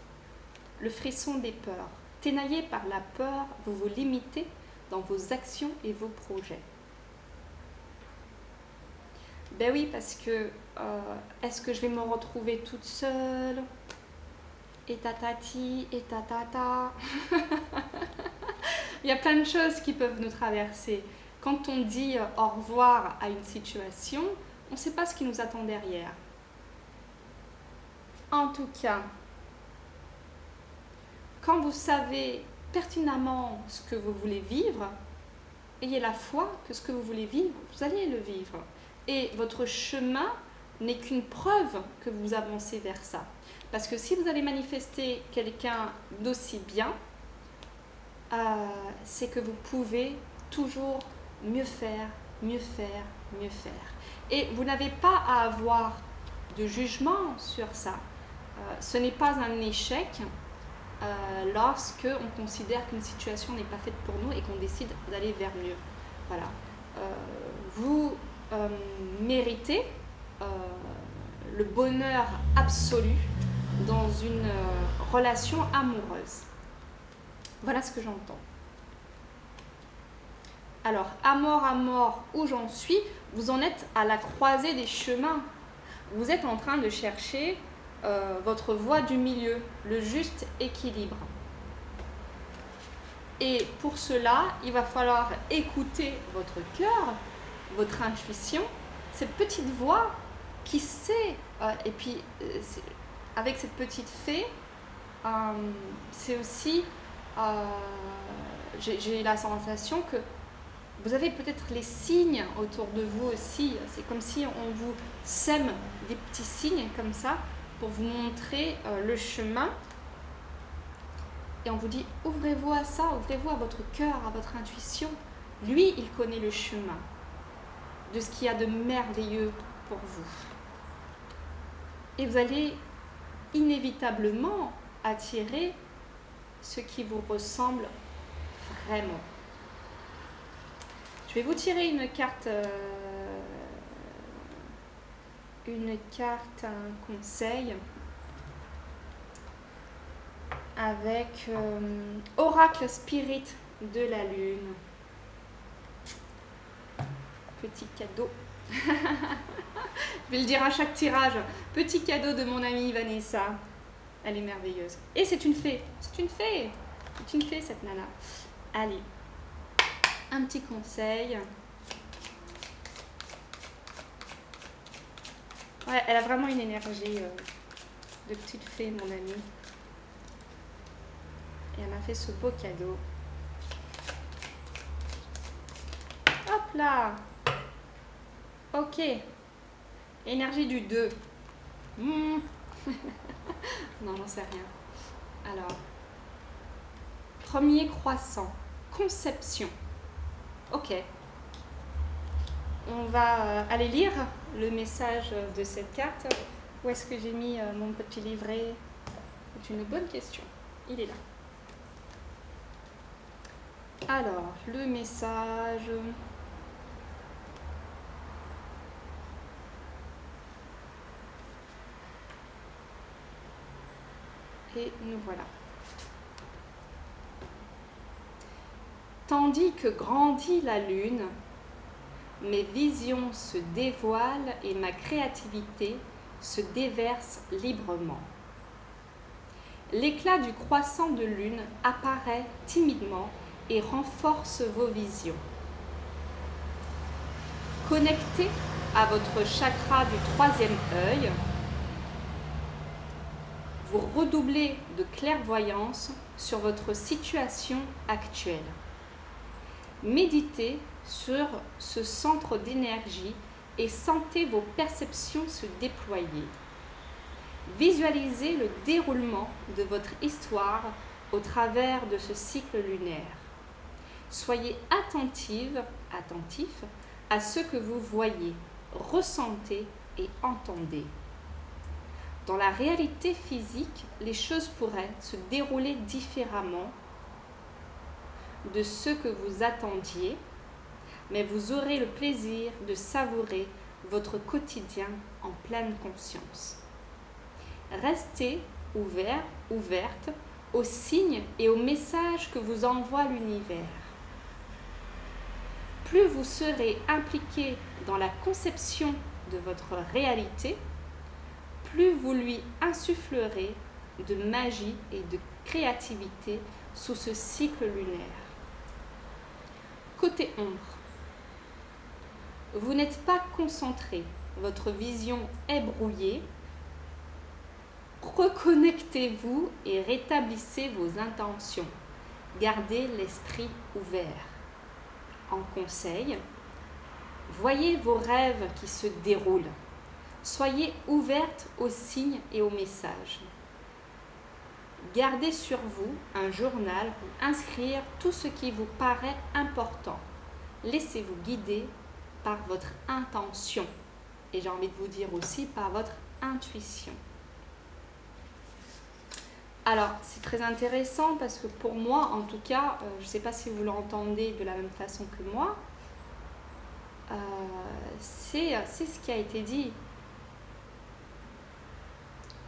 Le frisson des peurs. Ténaillé par la peur, vous vous limitez dans vos actions et vos projets. Ben oui, parce que est-ce que je vais me retrouver toute seule? Et tatati, et tatata. Il y a plein de choses qui peuvent nous traverser. Quand on dit au revoir à une situation, on ne sait pas ce qui nous attend derrière. En tout cas, quand vous savez pertinemment ce que vous voulez vivre, ayez la foi que ce que vous voulez vivre, vous allez le vivre. Et votre chemin n'est qu'une preuve que vous avancez vers ça. Parce que si vous allez manifester quelqu'un d'aussi bien, c'est que vous pouvez toujours mieux faire, mieux faire, mieux faire. Et vous n'avez pas à avoir de jugement sur ça. Ce n'est pas un échec lorsque on considère qu'une situation n'est pas faite pour nous et qu'on décide d'aller vers mieux. Voilà. Vous méritez le bonheur absolu dans une relation amoureuse. Voilà ce que j'entends. Alors, à mort, où j'en suis? Vous en êtes à la croisée des chemins. Vous êtes en train de chercher votre voie du milieu, le juste équilibre. Et pour cela, il va falloir écouter votre cœur, votre intuition, cette petite voix qui sait, et puis avec cette petite fée, c'est aussi, j'ai la sensation que vous avez peut-être les signes autour de vous aussi. C'est comme si on vous sème des petits signes comme ça pour vous montrer le chemin. Et on vous dit, ouvrez-vous à ça, ouvrez-vous à votre cœur, à votre intuition. Lui, il connaît le chemin de ce qu'il y a de merveilleux pour vous. Et vous allez inévitablement attirer ce qui vous ressemble vraiment. Je vais vous tirer une carte, un conseil avec Oracle Spirit de la Lune. Petit cadeau. Je vais le dire à chaque tirage. Petit cadeau de mon amie Vanessa. Elle est merveilleuse. Et c'est une fée. C'est une fée. C'est une fée cette nana. Allez. Un petit conseil. Ouais, elle a vraiment une énergie de petite fée, mon amie. Et elle m'a fait ce beau cadeau. là. Ok. Énergie du 2. Non, j'en sais rien. Alors, premier croissant. Conception. Ok. On va aller lire le message de cette carte. Où est-ce que j'ai mis mon petit livret? C'est une bonne question. Il est là. Alors, le message. Et nous voilà. Tandis que grandit la lune, mes visions se dévoilent et ma créativité se déverse librement. L'éclat du croissant de lune apparaît timidement et renforce vos visions. Connecté à votre chakra du troisième œil, vous redoublez de clairvoyance sur votre situation actuelle. Méditez sur ce centre d'énergie et sentez vos perceptions se déployer. Visualisez le déroulement de votre histoire au travers de ce cycle lunaire. Soyez attentif à ce que vous voyez, ressentez et entendez. Dans la réalité physique, les choses pourraient se dérouler différemment de ce que vous attendiez, mais vous aurez le plaisir de savourer votre quotidien en pleine conscience. Restez ouverte aux signes et aux messages que vous envoie l'univers. Plus vous serez impliqué dans la conception de votre réalité, plus vous lui insufflerez de magie et de créativité sous ce cycle lunaire. Côté ombre, vous n'êtes pas concentré, votre vision est brouillée. Reconnectez-vous et rétablissez vos intentions. Gardez l'esprit ouvert. En conseil, voyez vos rêves qui se déroulent. Soyez ouverte aux signes et aux messages. Gardez sur vous un journal pour inscrire tout ce qui vous paraît important. Laissez-vous guider par votre intention. Et j'ai envie de vous dire aussi par votre intuition. Alors, c'est très intéressant parce que pour moi, en tout cas, je ne sais pas si vous l'entendez de la même façon que moi, c'est ce qui a été dit.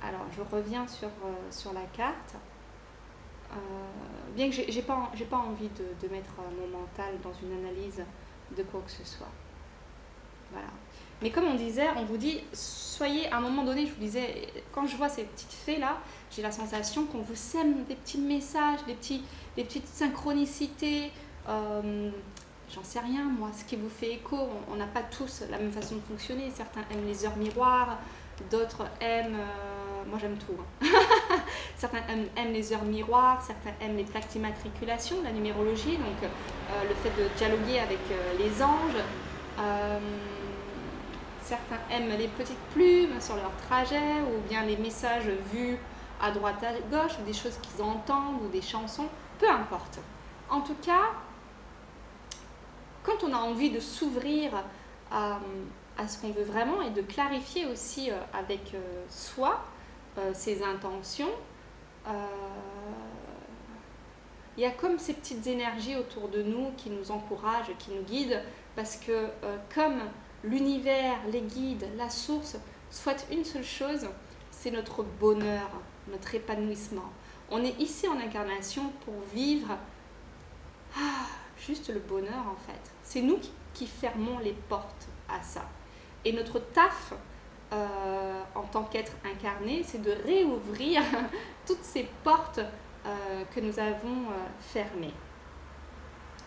Alors, je reviens sur la carte. Bien que j'ai pas envie de mettre mon mental dans une analyse de quoi que ce soit. Voilà. Mais comme on disait, on vous dit, soyez, à un moment donné, je vous disais, quand je vois ces petites fées là, j'ai la sensation qu'on vous sème des petits messages, des petites synchronicités, j'en sais rien moi, ce qui vous fait écho. On n'a pas tous la même façon de fonctionner. Certains aiment les heures miroirs, d'autres aiment, moi j'aime tout. Certains aiment les heures miroirs, certains aiment les plaques d'immatriculation, la numérologie, donc le fait de dialoguer avec les anges. Certains aiment les petites plumes sur leur trajet ou bien les messages vus à droite à gauche, ou des choses qu'ils entendent ou des chansons, peu importe. En tout cas, quand on a envie de s'ouvrir à ce qu'on veut vraiment et de clarifier aussi avec soi ses intentions, il y a comme ces petites énergies autour de nous qui nous encouragent, qui nous guident, parce que comme l'univers, les guides, la source souhaitent une seule chose, c'est notre bonheur, notre épanouissement. On est ici en incarnation pour vivre juste le bonheur en fait. C'est nous qui fermons les portes à ça. Et notre taf en tant qu'être incarné, c'est de réouvrir toutes ces portes que nous avons fermées.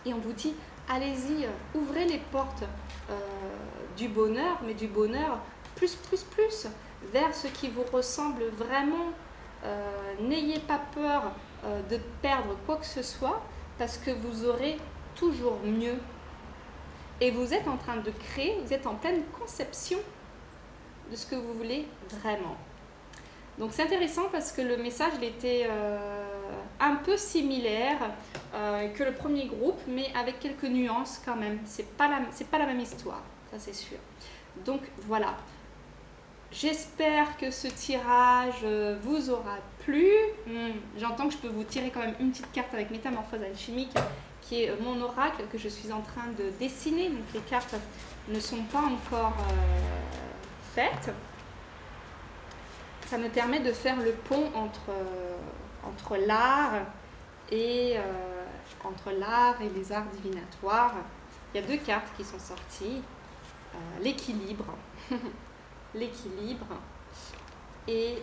Et on vous dit, allez-y, ouvrez les portes du bonheur, mais du bonheur plus, vers ce qui vous ressemble vraiment. N'ayez pas peur de perdre quoi que ce soit, parce que vous aurez toujours mieux. et vous êtes en train de créer, vous êtes en pleine conception de ce que vous voulez vraiment. Donc c'est intéressant parce que le message il était un peu similaire que le premier groupe, mais avec quelques nuances quand même. C'est pas la même histoire, ça c'est sûr. Donc voilà. J'espère que ce tirage vous aura plu. J'entends que je peux vous tirer quand même une petite carte avec Métamorphose alchimique, qui est mon oracle que je suis en train de dessiner. Donc les cartes ne sont pas encore faites. Ça me permet de faire le pont entre l'art et les arts divinatoires. Il y a deux cartes qui sont sorties. L'équilibre. L'équilibre et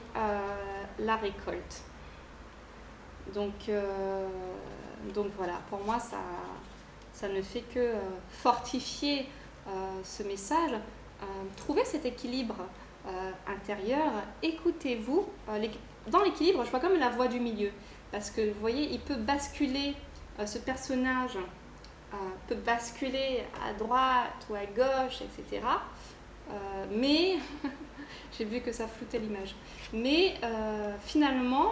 la récolte. Donc voilà, pour moi ça ne fait que fortifier ce message. Trouvez cet équilibre intérieur, écoutez-vous. Dans l'équilibre, je vois comme la voie du milieu, parce que vous voyez, il peut basculer, ce personnage peut basculer à droite ou à gauche, etc. Mais j'ai vu que ça floutait l'image. Mais finalement,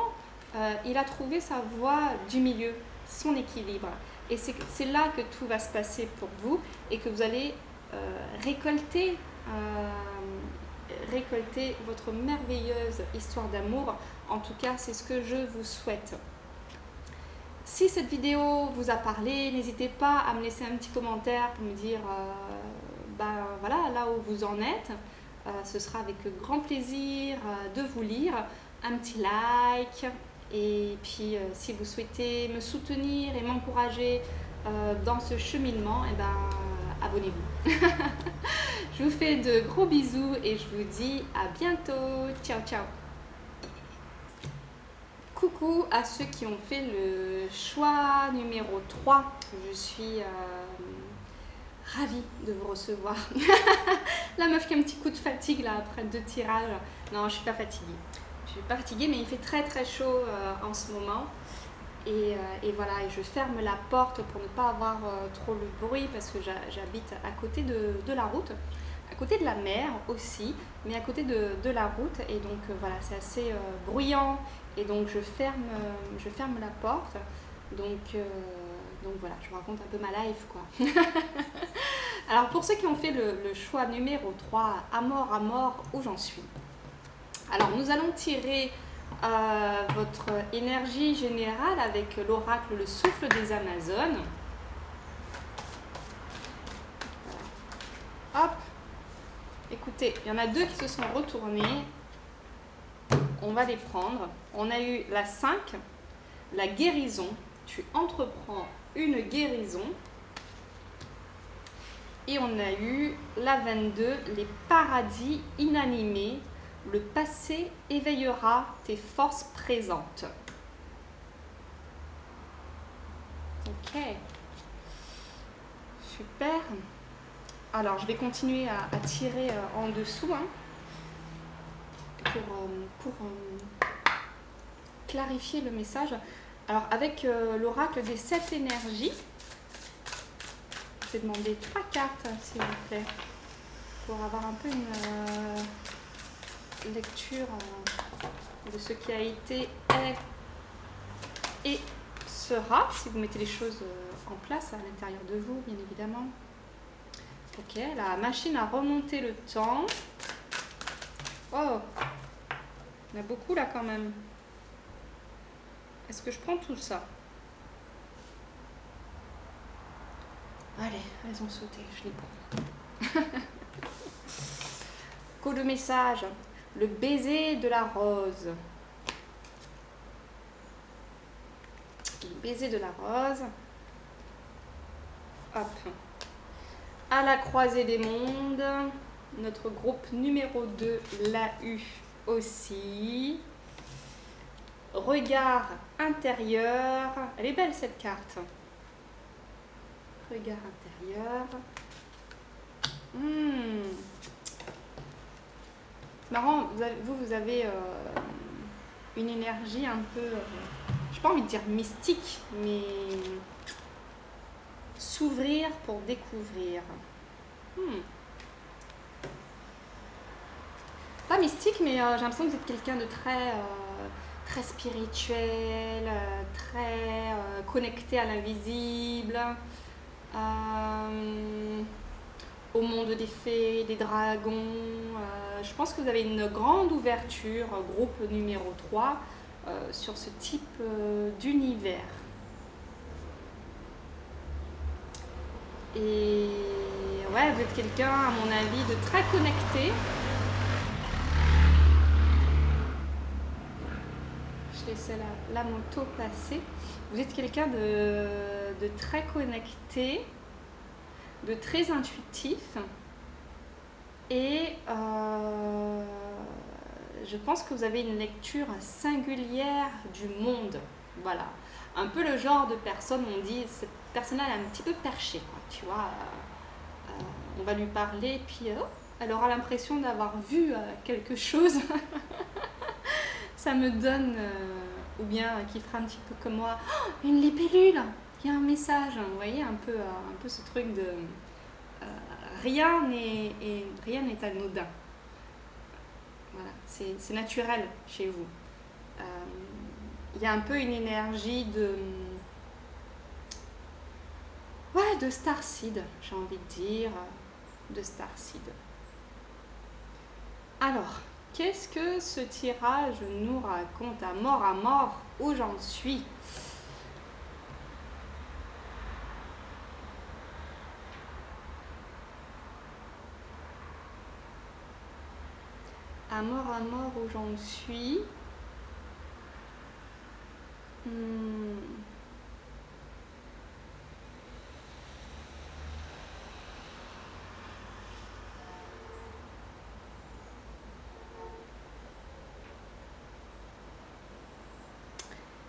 il a trouvé sa voie du milieu, son équilibre. Et c'est là que tout va se passer pour vous et que vous allez récolter votre merveilleuse histoire d'amour. En tout cas, c'est ce que je vous souhaite. Si cette vidéo vous a parlé, n'hésitez pas à me laisser un petit commentaire pour me dire voilà, là où vous en êtes. Ce sera avec grand plaisir de vous lire. Un petit like. Et puis, si vous souhaitez me soutenir et m'encourager dans ce cheminement, abonnez-vous. Je vous fais de gros bisous et je vous dis à bientôt. Ciao, ciao. Coucou à ceux qui ont fait le choix numéro 3. Je suis ravie de vous recevoir. La meuf qui a un petit coup de fatigue là après 2 tirages. Non, je suis pas fatiguée. Je suis pas fatiguée, mais il fait très très chaud en ce moment. Et voilà, et je ferme la porte pour ne pas avoir trop le bruit parce que j'habite à côté de la route, à côté de la mer aussi, mais à côté de la route. Et donc voilà, c'est assez bruyant. Et donc je ferme la porte. Donc voilà, je vous raconte un peu ma life quoi. Alors pour ceux qui ont fait le choix numéro 3, à mort, où j'en suis. Alors nous allons tirer votre énergie générale avec l'oracle Le Souffle des Amazones. Hop, écoutez, il y en a 2 qui se sont retournés. On va les prendre. On a eu la 5, la guérison. Tu entreprends une guérison. Et on a eu la 22, les paradis inanimés. Le passé éveillera tes forces présentes. Ok. Super. Alors, je vais continuer à tirer en dessous pour clarifier le message. Alors, avec l'oracle des 7 énergies, je vais demander 3 cartes, s'il vous plaît, pour avoir un peu une lecture de ce qui a été, est et sera, si vous mettez les choses en place à l'intérieur de vous, bien évidemment. Ok, la machine a remonté le temps. Oh, il y en a beaucoup là quand même. Est-ce que je prends tout ça? Allez, elles ont sauté, je les prends. Code de message, le baiser de la rose. Le baiser de la rose. Hop. À la croisée des mondes. Notre groupe numéro 2 l'a eu aussi. Regard intérieur. Elle est belle cette carte. Regard intérieur. C'est marrant, vous avez une énergie un peu, j'ai pas envie de dire mystique, mais s'ouvrir pour découvrir. Hmm. Pas mystique, mais j'ai l'impression que vous êtes quelqu'un de très spirituel, très connecté à l'invisible, euh, au monde des fées, des dragons. Je pense que vous avez une grande ouverture, groupe numéro 3, sur ce type d'univers. Et ouais, vous êtes quelqu'un, à mon avis, de très connecté. Je laissais la moto passer. Vous êtes quelqu'un de très connecté, de très intuitif. Et je pense que vous avez une lecture singulière du monde. Voilà. Un peu le genre de personne, on dit, cette personne-là elle est un petit peu perchée, quoi, tu vois. On va lui parler, puis elle aura l'impression d'avoir vu quelque chose. Ça me donne, ou bien qui fera un petit peu comme moi, oh, une libellule, il y a un message. Vous voyez, un peu ce truc de rien n'est anodin. Voilà, c'est naturel chez vous. Il y a un peu une énergie de Starseed, j'ai envie de dire, de Starseed. Alors, qu'est-ce que ce tirage nous raconte à mort où j'en suis? À mort où j'en suis.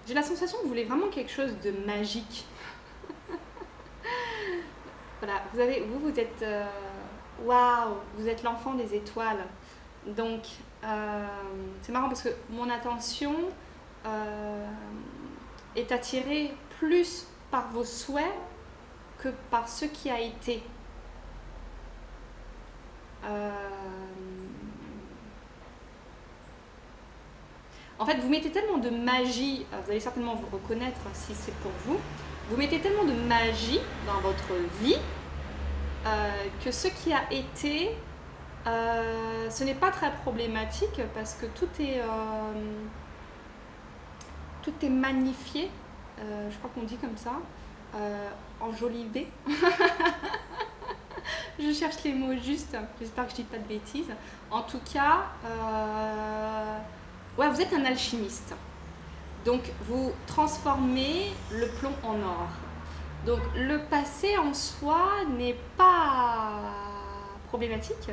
J'ai la sensation que vous voulez vraiment quelque chose de magique. Voilà, vous êtes waouh, vous êtes l'enfant des étoiles. Donc c'est marrant parce que mon attention est attirée plus par vos souhaits que par ce qui a été. En fait, vous mettez tellement de magie, vous allez certainement vous reconnaître si c'est pour vous, vous mettez tellement de magie dans votre vie que ce qui a été, ce n'est pas très problématique parce que tout est magnifié, je crois qu'on dit comme ça, enjolivé. Je cherche les mots justes, j'espère que je dis pas de bêtises. En tout cas, ouais, vous êtes un alchimiste. Donc vous transformez le plomb en or. Donc le passé en soi n'est pas problématique,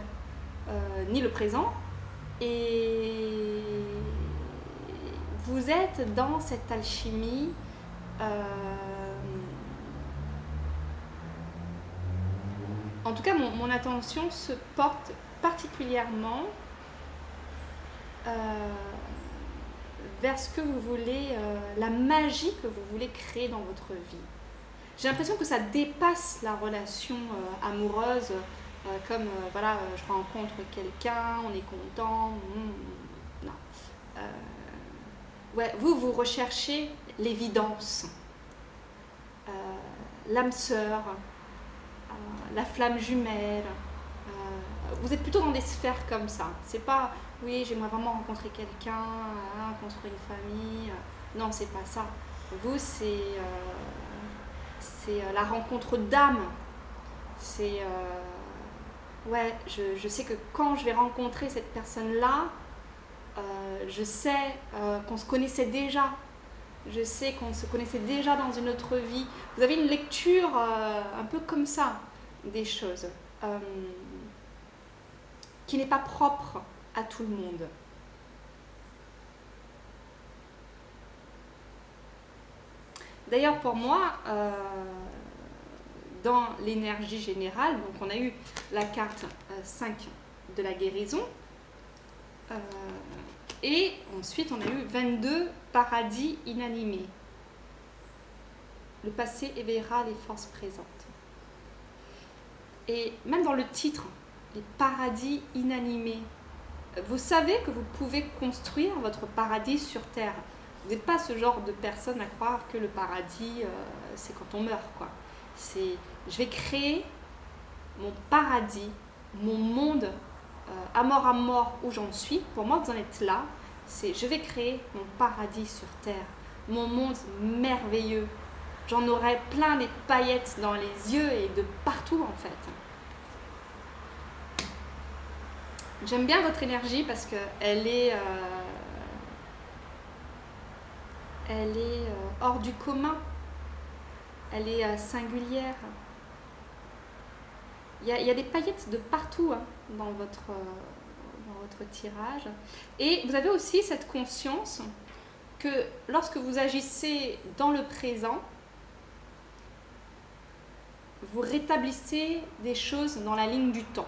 ni le présent. Et vous êtes dans cette alchimie en tout cas mon attention se porte particulièrement vers ce que vous voulez, la magie que vous voulez créer dans votre vie. J'ai l'impression que ça dépasse la relation amoureuse, comme voilà, je rencontre quelqu'un, on est content. Non. Ouais, vous recherchez l'évidence, l'âme sœur, la flamme jumelle. Vous êtes plutôt dans des sphères comme ça. C'est pas, oui, j'aimerais vraiment rencontrer quelqu'un, construire une famille. Non, c'est pas ça. Vous, c'est la rencontre d'âme. C'est ouais, je sais que quand je vais rencontrer cette personne-là, je sais qu'on se connaissait déjà. Je sais qu'on se connaissait déjà dans une autre vie. Vous avez une lecture un peu comme ça des choses, qui n'est pas propre à tout le monde. D'ailleurs, pour moi, dans l'énergie générale, donc on a eu la carte 5 de la guérison, et ensuite on a eu 22 paradis inanimés. Le passé éveillera les forces présentes. Et même dans le titre, les paradis inanimés. Vous savez que vous pouvez construire votre paradis sur Terre. Vous n'êtes pas ce genre de personne à croire que le paradis, c'est quand on meurt, quoi. C'est, je vais créer mon paradis, mon monde à mort où j'en suis. Pour moi, vous en êtes là. C'est, je vais créer mon paradis sur Terre, mon monde merveilleux. J'en aurai plein les paillettes dans les yeux et de partout, en fait. J'aime bien votre énergie parce qu'elle est, hors du commun, elle est singulière. Il y a des paillettes de partout, hein, dans votre tirage. Et vous avez aussi cette conscience que lorsque vous agissez dans le présent, vous rétablissez des choses dans la ligne du temps.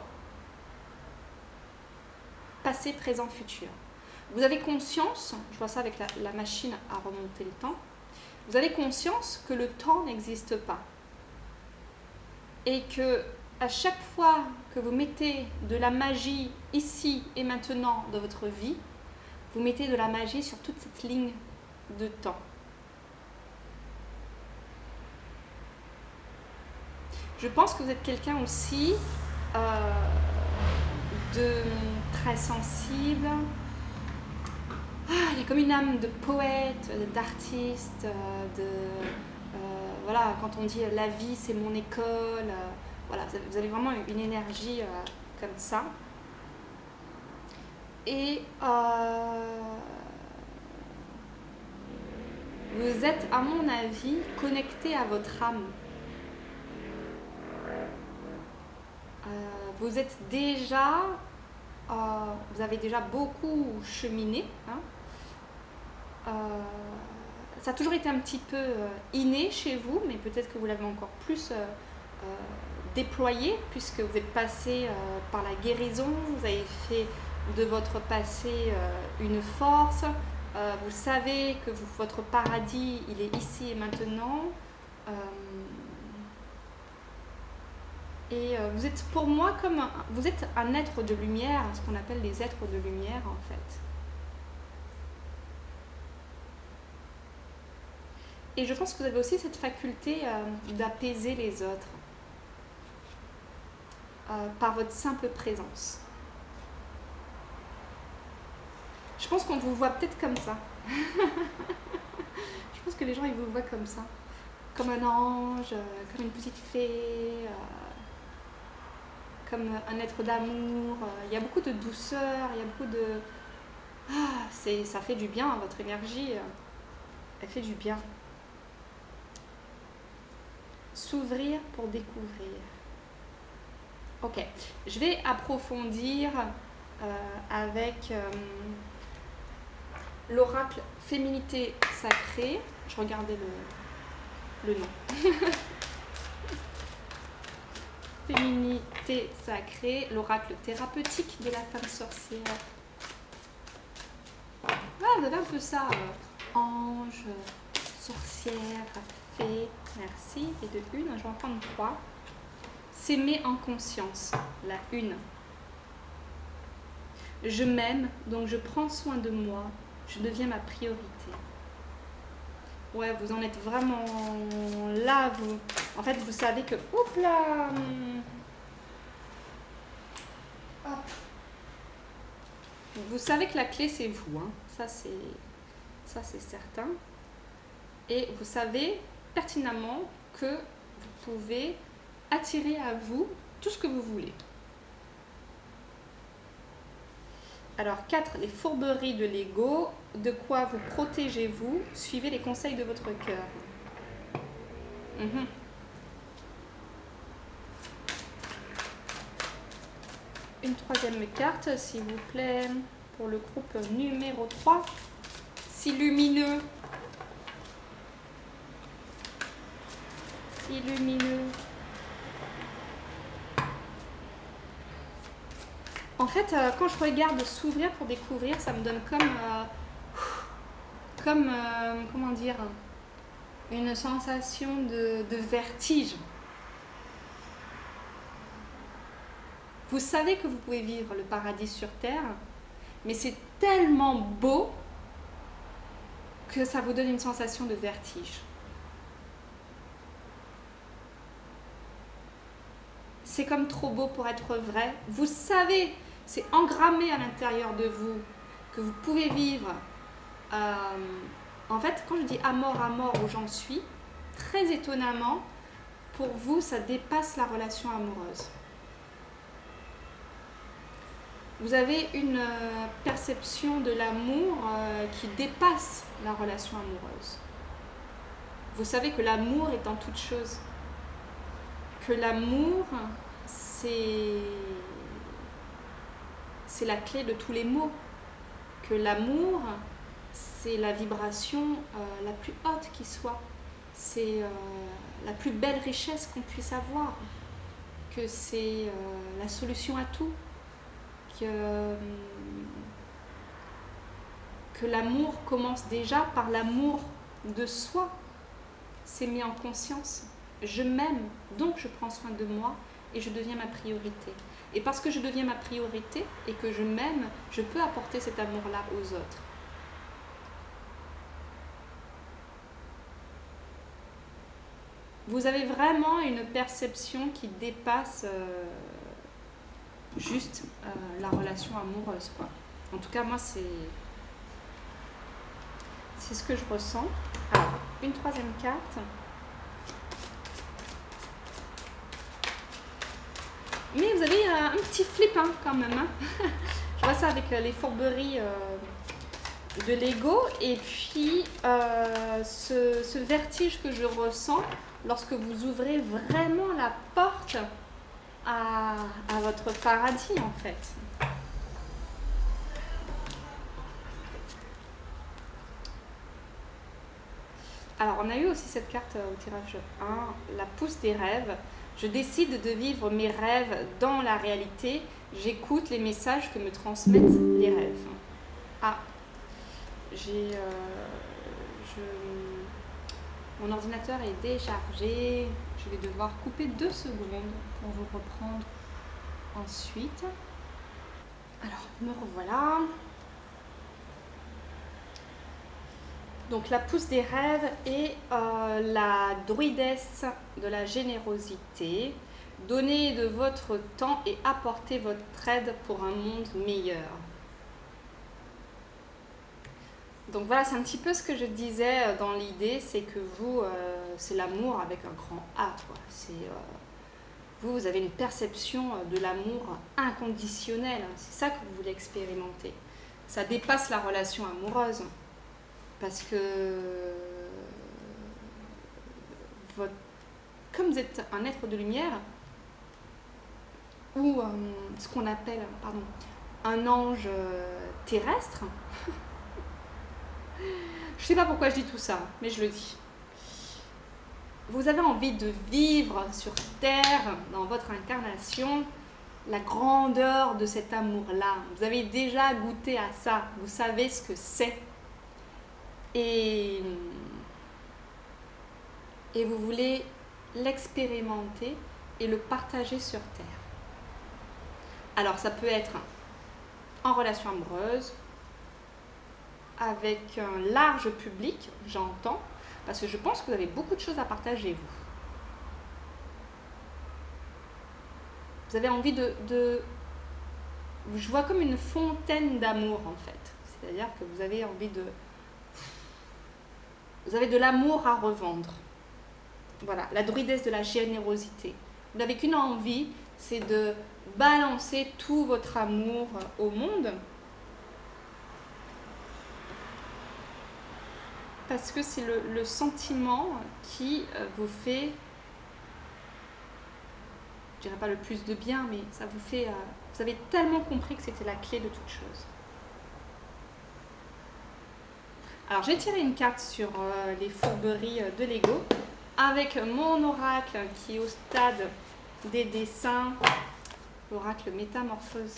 Passé, présent, futur. Vous avez conscience, je vois ça avec la machine à remonter le temps, vous avez conscience que le temps n'existe pas. Et que à chaque fois que vous mettez de la magie ici et maintenant dans votre vie, vous mettez de la magie sur toute cette ligne de temps. Je pense que vous êtes quelqu'un aussi de très sensible. Il y a comme une âme de poète, d'artiste, voilà, quand on dit la vie c'est mon école, voilà, vous avez vraiment une énergie comme ça. Et vous êtes, à mon avis, connecté à votre âme. Vous êtes déjà, vous avez déjà beaucoup cheminé, hein. Ça a toujours été un petit peu inné chez vous, mais peut-être que vous l'avez encore plus déployé, puisque vous êtes passé par la guérison, vous avez fait de votre passé une force, vous savez que votre paradis, il est ici et maintenant. Et vous êtes pour moi comme vous êtes un être de lumière, ce qu'on appelle les êtres de lumière en fait. Et je pense que vous avez aussi cette faculté d'apaiser les autres par votre simple présence. Je pense qu'on vous voit peut-être comme ça. Je pense que les gens ils vous voient comme ça, comme un ange, comme une petite fée. Comme un être d'amour, il y a beaucoup de douceur, il y a beaucoup de... ça fait du bien, votre énergie, elle fait du bien. S'ouvrir pour découvrir. Ok, je vais approfondir avec l'oracle Féminité Sacrée. Je regardais le nom. Féminité Sacrée, l'oracle thérapeutique de la femme sorcière. Vous avez un peu ça, ange, sorcière, fée, merci. Et de une, je vais en prendre 3. S'aimer en conscience, la 1. Je m'aime, donc je prends soin de moi, je deviens ma priorité. Ouais, vous en êtes vraiment là, vous. En fait, vous savez que... Oups là, vous savez que la clé, c'est vous. Hein. Ça, c'est certain. Et vous savez pertinemment que vous pouvez attirer à vous tout ce que vous voulez. Alors, 4, les fourberies de l'ego. De quoi vous protégez-vous? Suivez les conseils de votre cœur. Une 3e carte, s'il vous plaît, pour le groupe numéro 3. Si lumineux. Si lumineux. En fait, quand je regarde s'ouvrir pour découvrir, ça me donne comme comment dire, une sensation de vertige. Vous savez que vous pouvez vivre le paradis sur terre, mais c'est tellement beau que ça vous donne une sensation de vertige. C'est comme trop beau pour être vrai. Vous savez, c'est engrammé à l'intérieur de vous que vous pouvez vivre. En fait, quand je dis à mort où j'en suis, très étonnamment, pour vous, ça dépasse la relation amoureuse. Vous avez une perception de l'amour qui dépasse la relation amoureuse. Vous savez que l'amour est en toute chose. Que l'amour, c'est la clé de tous les maux. Que l'amour, c'est la vibration la plus haute qui soit. C'est la plus belle richesse qu'on puisse avoir. Que c'est la solution à tout. Que l'amour commence déjà par l'amour de soi. C'est mis en conscience. Je m'aime, donc je prends soin de moi et je deviens ma priorité. Et parce que je deviens ma priorité et que je m'aime, je peux apporter cet amour-là aux autres. Vous avez vraiment une perception qui dépasse juste la relation amoureuse, quoi. En tout cas, moi, c'est ce que je ressens. Alors, une troisième carte. Mais vous avez un petit flip hein, quand même. Hein. Je vois ça avec les fourberies de Lego. Et puis, ce vertige que je ressens lorsque vous ouvrez vraiment la porte à votre paradis, en fait. Alors, on a eu aussi cette carte au tirage 1, la pousse des rêves. Je décide de vivre mes rêves dans la réalité. J'écoute les messages que me transmettent les rêves. Ah, mon ordinateur est déchargé. Je vais devoir couper 2 secondes pour vous reprendre ensuite. Alors, me revoilà. Donc la pousse des rêves et la druidesse de la générosité. Donnez de votre temps et apportez votre aide pour un monde meilleur. Donc voilà, c'est un petit peu ce que je disais dans l'idée, c'est que vous, c'est l'amour avec un grand A, quoi. Vous avez une perception de l'amour inconditionnel, c'est ça que vous voulez expérimenter. Ça dépasse la relation amoureuse. Parce que comme vous êtes un être de lumière, ou ce qu'on appelle un ange terrestre, je ne sais pas pourquoi je dis tout ça, mais je le dis. Vous avez envie de vivre sur Terre, dans votre incarnation, la grandeur de cet amour-là. Vous avez déjà goûté à ça, vous savez ce que c'est. Et vous voulez l'expérimenter et le partager sur Terre. Alors ça peut être en relation amoureuse, avec un large public, j'entends, parce que je pense que vous avez beaucoup de choses à partager, vous. Vous avez envie de je vois comme une fontaine d'amour en fait. C'est-à-dire que vous avez envie de... Vous avez de l'amour à revendre. Voilà, la druidesse de la générosité. Vous n'avez qu'une envie, c'est de balancer tout votre amour au monde. Parce que c'est le sentiment qui vous fait, je dirais pas le plus de bien, mais ça vous fait, vous avez tellement compris que c'était la clé de toute chose. Alors j'ai tiré une carte sur les fourberies de Lego avec mon oracle qui est au stade des dessins, l'oracle métamorphose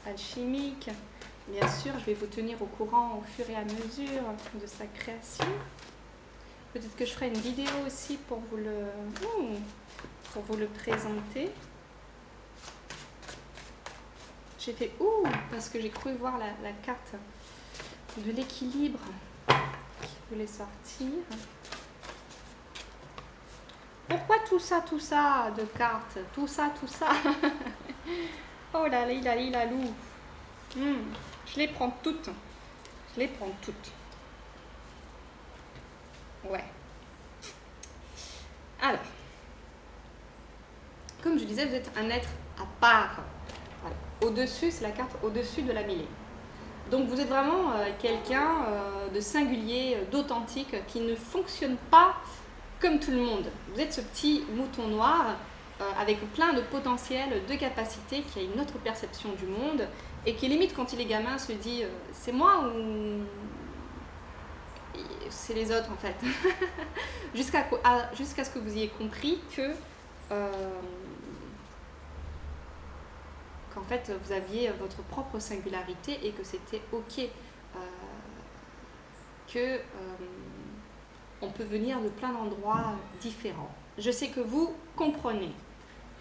alchimique. Bien sûr, je vais vous tenir au courant au fur et à mesure de sa création. Peut-être que je ferai une vidéo aussi pour vous le présenter. J'ai fait ouh parce que j'ai cru voir la carte de l'équilibre qui voulait sortir. Pourquoi tout ça de cartes? Tout ça. Oh là là, loup. Je les prends toutes. Je les prends toutes. Ouais. Alors, comme je disais, vous êtes un être à part. Voilà. Au-dessus, c'est la carte au-dessus de la mêlée. Donc vous êtes vraiment quelqu'un de singulier, d'authentique, qui ne fonctionne pas comme tout le monde. Vous êtes ce petit mouton noir avec plein de potentiel, de capacités, qui a une autre perception du monde et qui limite quand il est gamin se dit c'est moi ou c'est les autres en fait. Jusqu'à ce que vous ayez compris que qu'en fait vous aviez votre propre singularité et que c'était ok, que on peut venir de plein d'endroits différents. Je sais que vous comprenez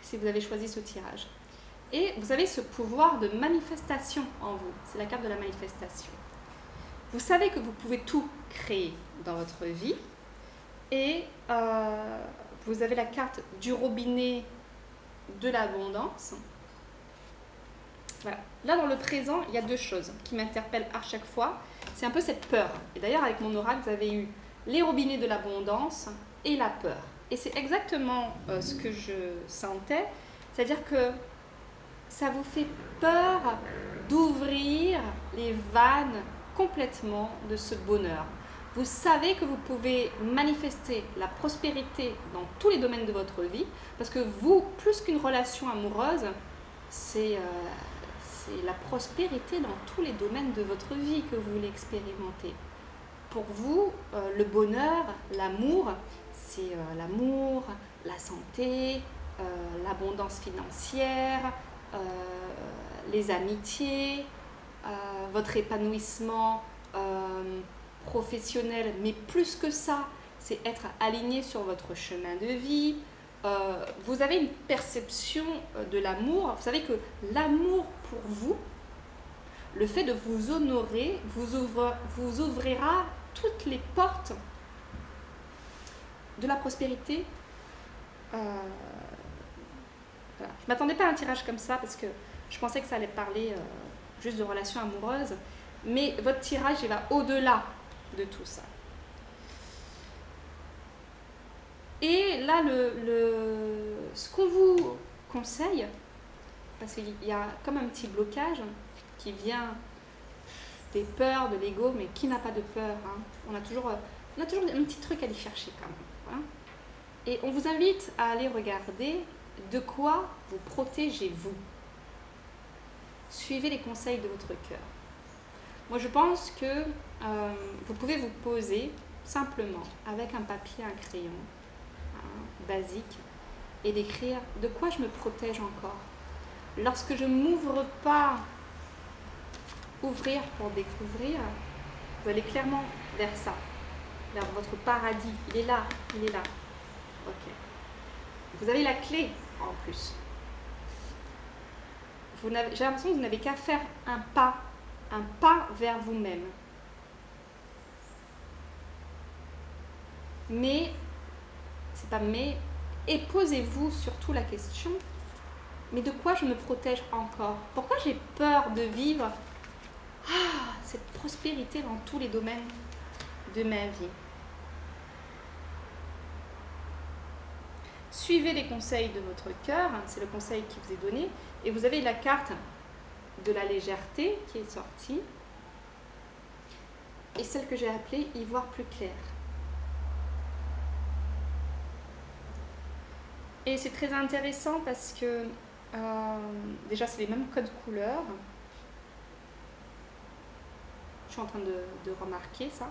si vous avez choisi ce tirage. Et vous avez ce pouvoir de manifestation en vous. C'est la carte de la manifestation. Vous savez que vous pouvez tout créer dans votre vie. Et vous avez la carte du robinet de l'abondance. Voilà. Là, dans le présent, il y a deux choses qui m'interpellent à chaque fois. C'est un peu cette peur. Et d'ailleurs, avec mon oracle, vous avez eu les robinets de l'abondance et la peur. Et c'est exactement ce que je sentais. C'est-à-dire que ça vous fait peur d'ouvrir les vannes complètement de ce bonheur. Vous savez que vous pouvez manifester la prospérité dans tous les domaines de votre vie, parce que vous, plus qu'une relation amoureuse, c'est la prospérité dans tous les domaines de votre vie que vous voulez expérimenter. Pour vous, le bonheur, l'amour, c'est l'amour, la santé, l'abondance financière, les amitiés, votre épanouissement professionnel, mais plus que ça, c'est être aligné sur votre chemin de vie. Vous avez une perception de l'amour. Vous savez que l'amour pour vous, le fait de vous honorer, vous ouvrira toutes les portes de la prospérité. Voilà. Je ne m'attendais pas à un tirage comme ça parce que je pensais que ça allait parler juste de relations amoureuses. Mais votre tirage, il va au-delà de tout ça. Et là, ce qu'on vous conseille, parce qu'il y a comme un petit blocage qui vient des peurs, de l'ego, mais qui n'a pas de peur, hein. On a toujours un petit truc à aller chercher quand même. Voilà. Et on vous invite à aller regarder de quoi vous protégez-vous. Suivez les conseils de votre cœur. Moi, je pense que vous pouvez vous poser simplement avec un papier, un crayon, basique, et d'écrire de quoi je me protège encore. Lorsque je ne m'ouvre pas, ouvrir pour découvrir, vous allez clairement vers ça, vers votre paradis. Il est là, il est là. Ok. Vous avez la clé en plus. J'ai l'impression que vous n'avez qu'à faire un pas vers vous-même. Mais, c'est pas mais, et posez-vous surtout la question, mais de quoi je me protège encore? Pourquoi j'ai peur de vivre cette prospérité dans tous les domaines de ma vie? Suivez les conseils de votre cœur, c'est le conseil qui vous est donné, et vous avez la carte de la légèreté qui est sortie, et celle que j'ai appelée y voir plus clair. Et c'est très intéressant parce que déjà c'est les mêmes codes couleurs. Je suis en train de remarquer ça.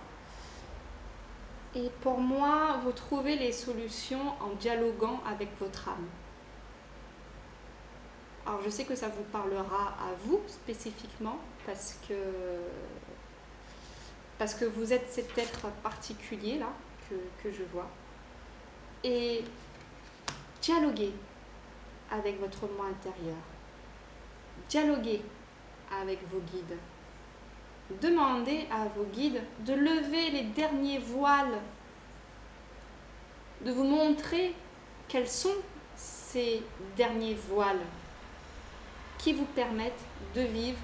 Et pour moi, vous trouvez les solutions en dialoguant avec votre âme. Alors je sais que ça vous parlera à vous spécifiquement parce que vous êtes cet être particulier là que je vois. Et dialoguez avec votre moi intérieur. Dialoguez avec vos guides. Demandez à vos guides de lever les derniers voiles, de vous montrer quels sont ces derniers voiles qui vous permettent de vivre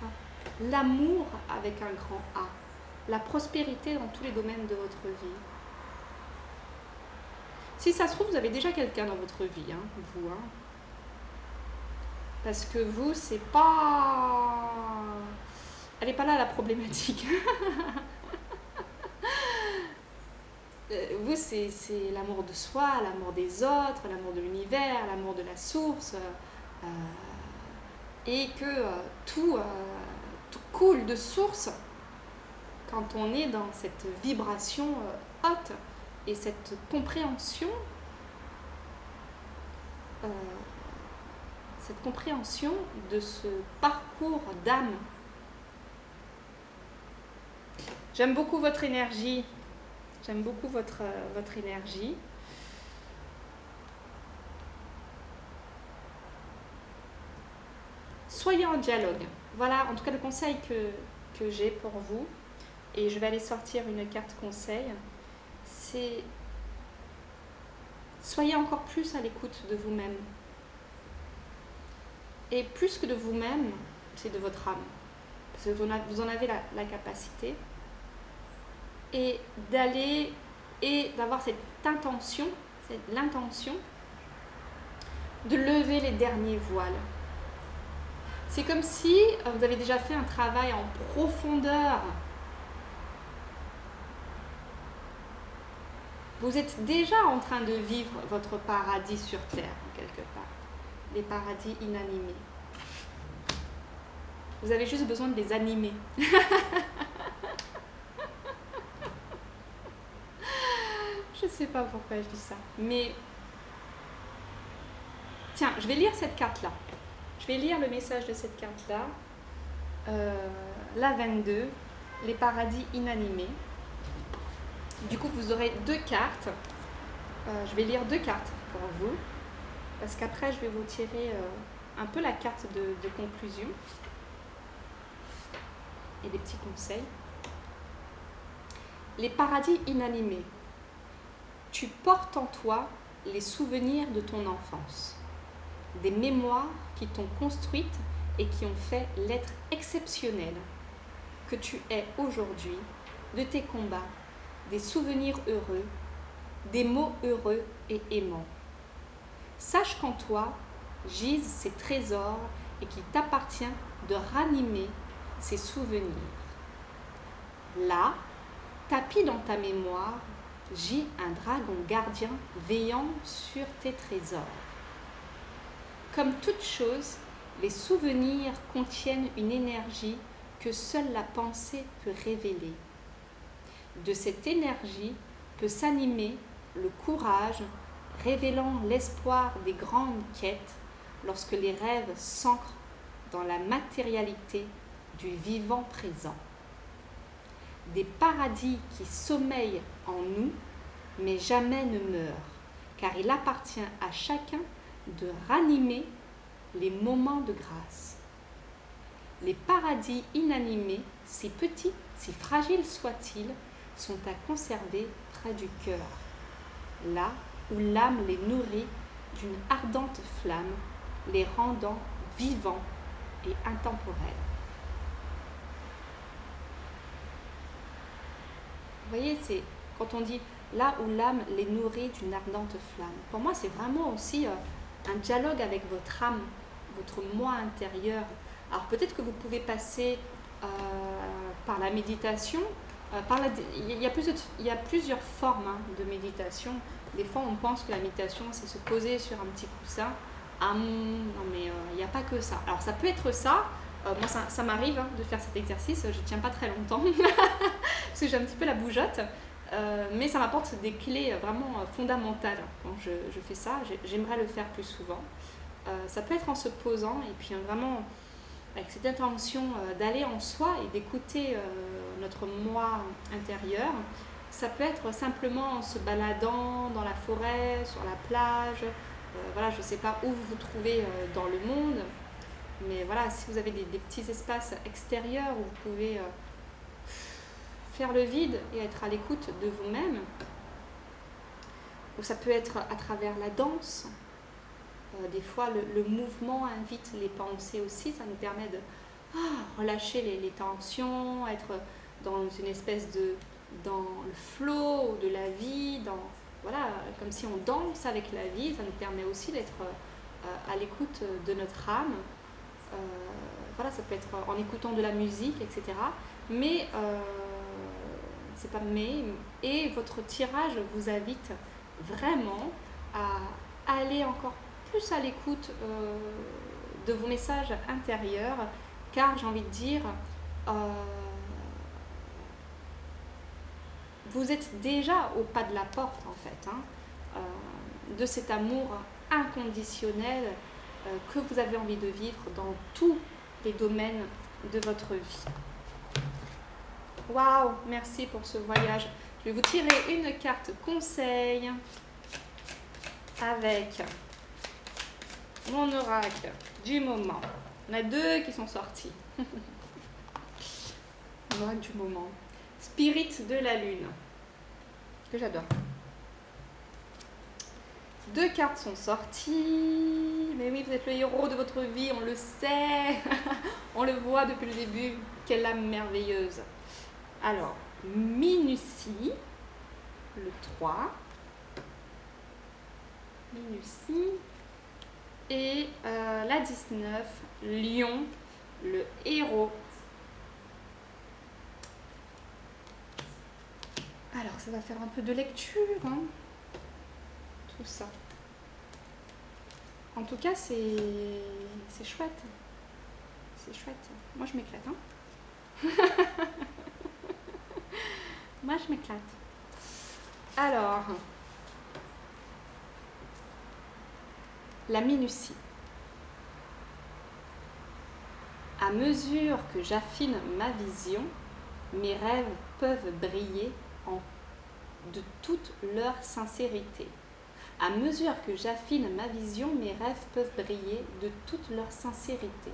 l'amour avec un grand A, la prospérité dans tous les domaines de votre vie. Si ça se trouve, vous avez déjà quelqu'un dans votre vie, hein, vous. Hein. Parce que vous, c'est pas... Elle n'est pas là la problématique. Vous, c'est l'amour de soi, l'amour des autres, l'amour de l'univers, l'amour de la source. Et que tout coule de source quand on est dans cette vibration haute et cette compréhension de ce parcours d'âme. J'aime beaucoup votre énergie. J'aime beaucoup votre énergie. Soyez en dialogue. Voilà, en tout cas, le conseil que j'ai pour vous. Et je vais aller sortir une carte conseil. C'est soyez encore plus à l'écoute de vous-même. Et plus que de vous-même, c'est de votre âme. Parce que vous en avez la capacité. Et d'aller et d'avoir cette intention, l'intention de lever les derniers voiles. C'est comme si vous avez déjà fait un travail en profondeur. Vous êtes déjà en train de vivre votre paradis sur Terre, quelque part. Les paradis inanimés. Vous avez juste besoin de les animer. Je ne sais pas pourquoi je dis ça. Mais, tiens, je vais lire cette carte-là. Je vais lire le message de cette carte-là. La 22, les paradis inanimés. Du coup, vous aurez deux cartes. Je vais lire deux cartes pour vous. Parce qu'après, je vais vous tirer un peu la carte de conclusion. Et des petits conseils. Les paradis inanimés. Tu portes en toi les souvenirs de ton enfance. Des mémoires qui t'ont construite et qui ont fait l'être exceptionnel que tu es aujourd'hui, de tes combats, des souvenirs heureux, des mots heureux et aimants. Sache qu'en toi gisent ces trésors et qu'il t'appartient de ranimer ces souvenirs. Là, tapis dans ta mémoire, gît un dragon gardien veillant sur tes trésors. Comme toute chose, les souvenirs contiennent une énergie que seule la pensée peut révéler. De cette énergie peut s'animer le courage, révélant l'espoir des grandes quêtes lorsque les rêves s'ancrent dans la matérialité du vivant présent. Des paradis qui sommeillent en nous, mais jamais ne meurent, car il appartient à chacun de ranimer les moments de grâce. Les paradis inanimés, si petits, si fragiles soient-ils, sont à conserver près du cœur, là où l'âme les nourrit d'une ardente flamme, les rendant vivants et intemporels. Vous voyez, c'est quand on dit là où l'âme les nourrit d'une ardente flamme. Pour moi, c'est vraiment aussi un dialogue avec votre âme, votre moi intérieur. Alors peut-être que vous pouvez passer par la méditation. Il y a plusieurs formes de méditation. Des fois, on pense que la méditation, c'est se poser sur un petit coussin. Non, mais il n'y a pas que ça. Alors ça peut être ça. Moi, ça m'arrive de faire cet exercice. Je ne tiens pas très longtemps parce que j'ai un petit peu la bougeotte. Mais ça m'apporte des clés vraiment fondamentales quand je fais ça. J'aimerais le faire plus souvent. Ça peut être en se posant et puis vraiment avec cette intention d'aller en soi et d'écouter notre moi intérieur. Ça peut être simplement en se baladant dans la forêt, sur la plage. Voilà, je ne sais pas où vous vous trouvez dans le monde. Mais voilà, si vous avez des petits espaces extérieurs où vous pouvez faire le vide et être à l'écoute de vous-même, ou ça peut être à travers la danse. Des fois, le mouvement invite les pensées aussi, ça nous permet de relâcher les tensions, être dans une espèce dans le flow de la vie, voilà, comme si on danse avec la vie, ça nous permet aussi d'être à l'écoute de notre âme. Voilà, ça peut être en écoutant de la musique, etc. Mais, c'est pas mais, et votre tirage vous invite vraiment à aller encore plus à l'écoute de vos messages intérieurs, car j'ai envie de dire, vous êtes déjà au pas de la porte en fait, de cet amour inconditionnel que vous avez envie de vivre dans tous les domaines de votre vie. Waouh, merci pour ce voyage. Je vais vous tirer une carte conseil avec mon oracle du moment. On a deux qui sont sortis. Oracle du moment. Spirit de la lune, que j'adore. Deux cartes sont sorties. Mais oui, vous êtes le héros de votre vie, on le sait. On le voit depuis le début. Quelle âme merveilleuse. Alors, minutie, le 3. Minutie. Et la 19, Lion, le héros. Alors, ça va faire un peu de lecture, tout ça. En tout cas, c'est chouette. C'est chouette. Moi, je m'éclate. Moi, je m'éclate. Alors, la minutie. À mesure que j'affine ma vision, mes rêves peuvent briller de toute leur sincérité. À mesure que j'affine ma vision, mes rêves peuvent briller de toute leur sincérité.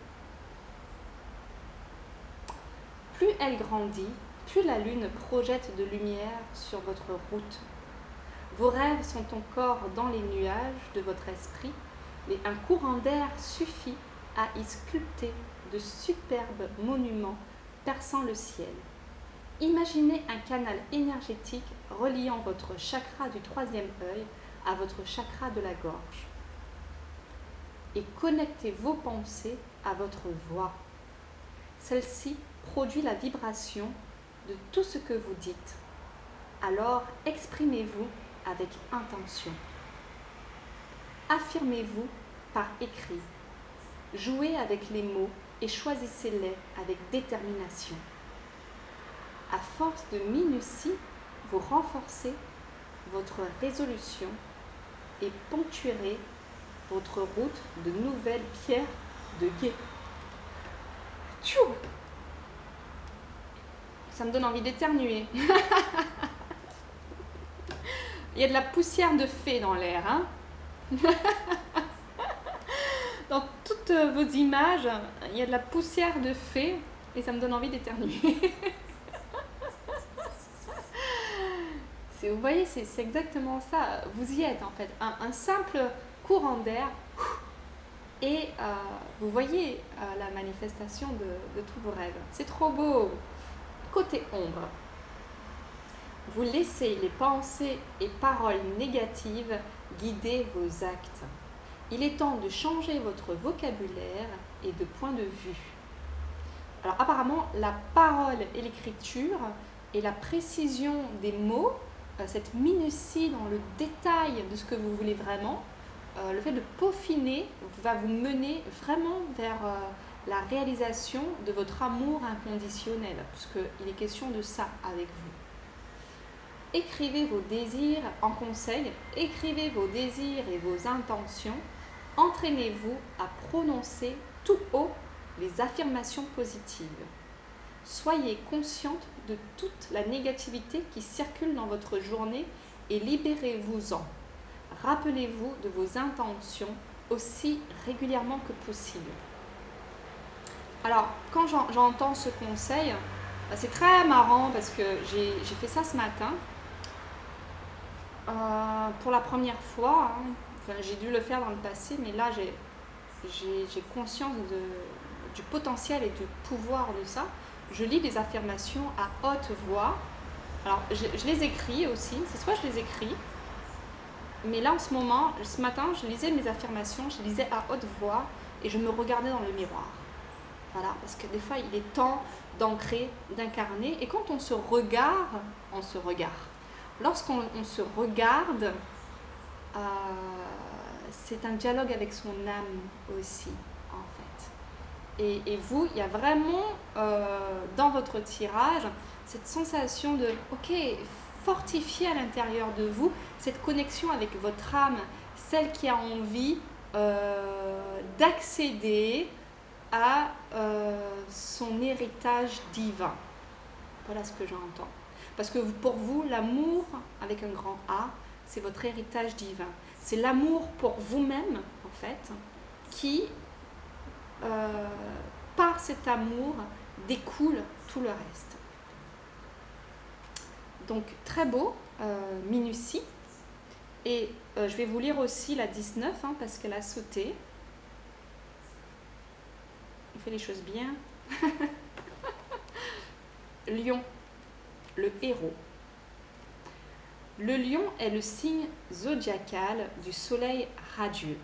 Plus elle grandit, plus la lune projette de lumière sur votre route. Vos rêves sont encore dans les nuages de votre esprit, mais un courant d'air suffit à y sculpter de superbes monuments perçant le ciel. Imaginez un canal énergétique reliant votre chakra du troisième œil à votre chakra de la gorge. Et connectez vos pensées à votre voix. Celle-ci produit la vibration de tout ce que vous dites. Alors exprimez-vous avec intention. Affirmez-vous par écrit. Jouez avec les mots et choisissez-les avec détermination. À force de minutie, vous renforcez votre résolution et ponctuerez votre route de nouvelles pierres de guet. Tchou! Ça me donne envie d'éternuer. Il y a de la poussière de fée dans l'air, Dans toutes vos images, il y a de la poussière de fée et ça me donne envie d'éternuer. Vous voyez, c'est exactement ça. Vous y êtes en fait. Un simple courant d'air et vous voyez la manifestation de tous vos rêves. C'est trop beau. Côté ombre, vous laissez les pensées et paroles négatives guider vos actes. Il est temps de changer votre vocabulaire et de point de vue. Alors apparemment, la parole et l'écriture et la précision des mots, cette minutie dans le détail de ce que vous voulez vraiment, le fait de peaufiner va vous mener vraiment vers la réalisation de votre amour inconditionnel, puisqu'il est question de ça avec vous. Écrivez vos désirs en conseil, écrivez vos désirs et vos intentions, entraînez-vous à prononcer tout haut les affirmations positives. Soyez consciente de toute la négativité qui circule dans votre journée et libérez-vous-en. Rappelez-vous de vos intentions aussi régulièrement que possible. Alors, quand j'entends ce conseil, c'est très marrant parce que j'ai fait ça ce matin. Pour la première fois, hein. Enfin, j'ai dû le faire dans le passé, mais là j'ai conscience du potentiel et du pouvoir de ça. Je lis des affirmations à haute voix. Alors, je les écris aussi, c'est soit je les écris, mais là en ce moment, ce matin, je lisais mes affirmations, je les lisais à haute voix et je me regardais dans le miroir. Voilà, parce que des fois, il est temps d'ancrer, d'incarner. Et quand on se regarde, on se regarde. Lorsqu'on se regarde, euh, c'est un dialogue avec son âme aussi, en fait. Et vous, il y a vraiment dans votre tirage cette sensation de, ok, fortifier à l'intérieur de vous cette connexion avec votre âme, celle qui a envie d'accéder à son héritage divin. Voilà ce que j'entends. Parce que pour vous, l'amour, avec un grand A, c'est votre héritage divin. C'est l'amour pour vous-même, en fait, qui, par cet amour, découle tout le reste. Donc, très beau, minutie. Et je vais vous lire aussi la 19, hein, parce qu'elle a sauté. On fait les choses bien. Lion, le héros. Le lion est le signe zodiacal du soleil radieux.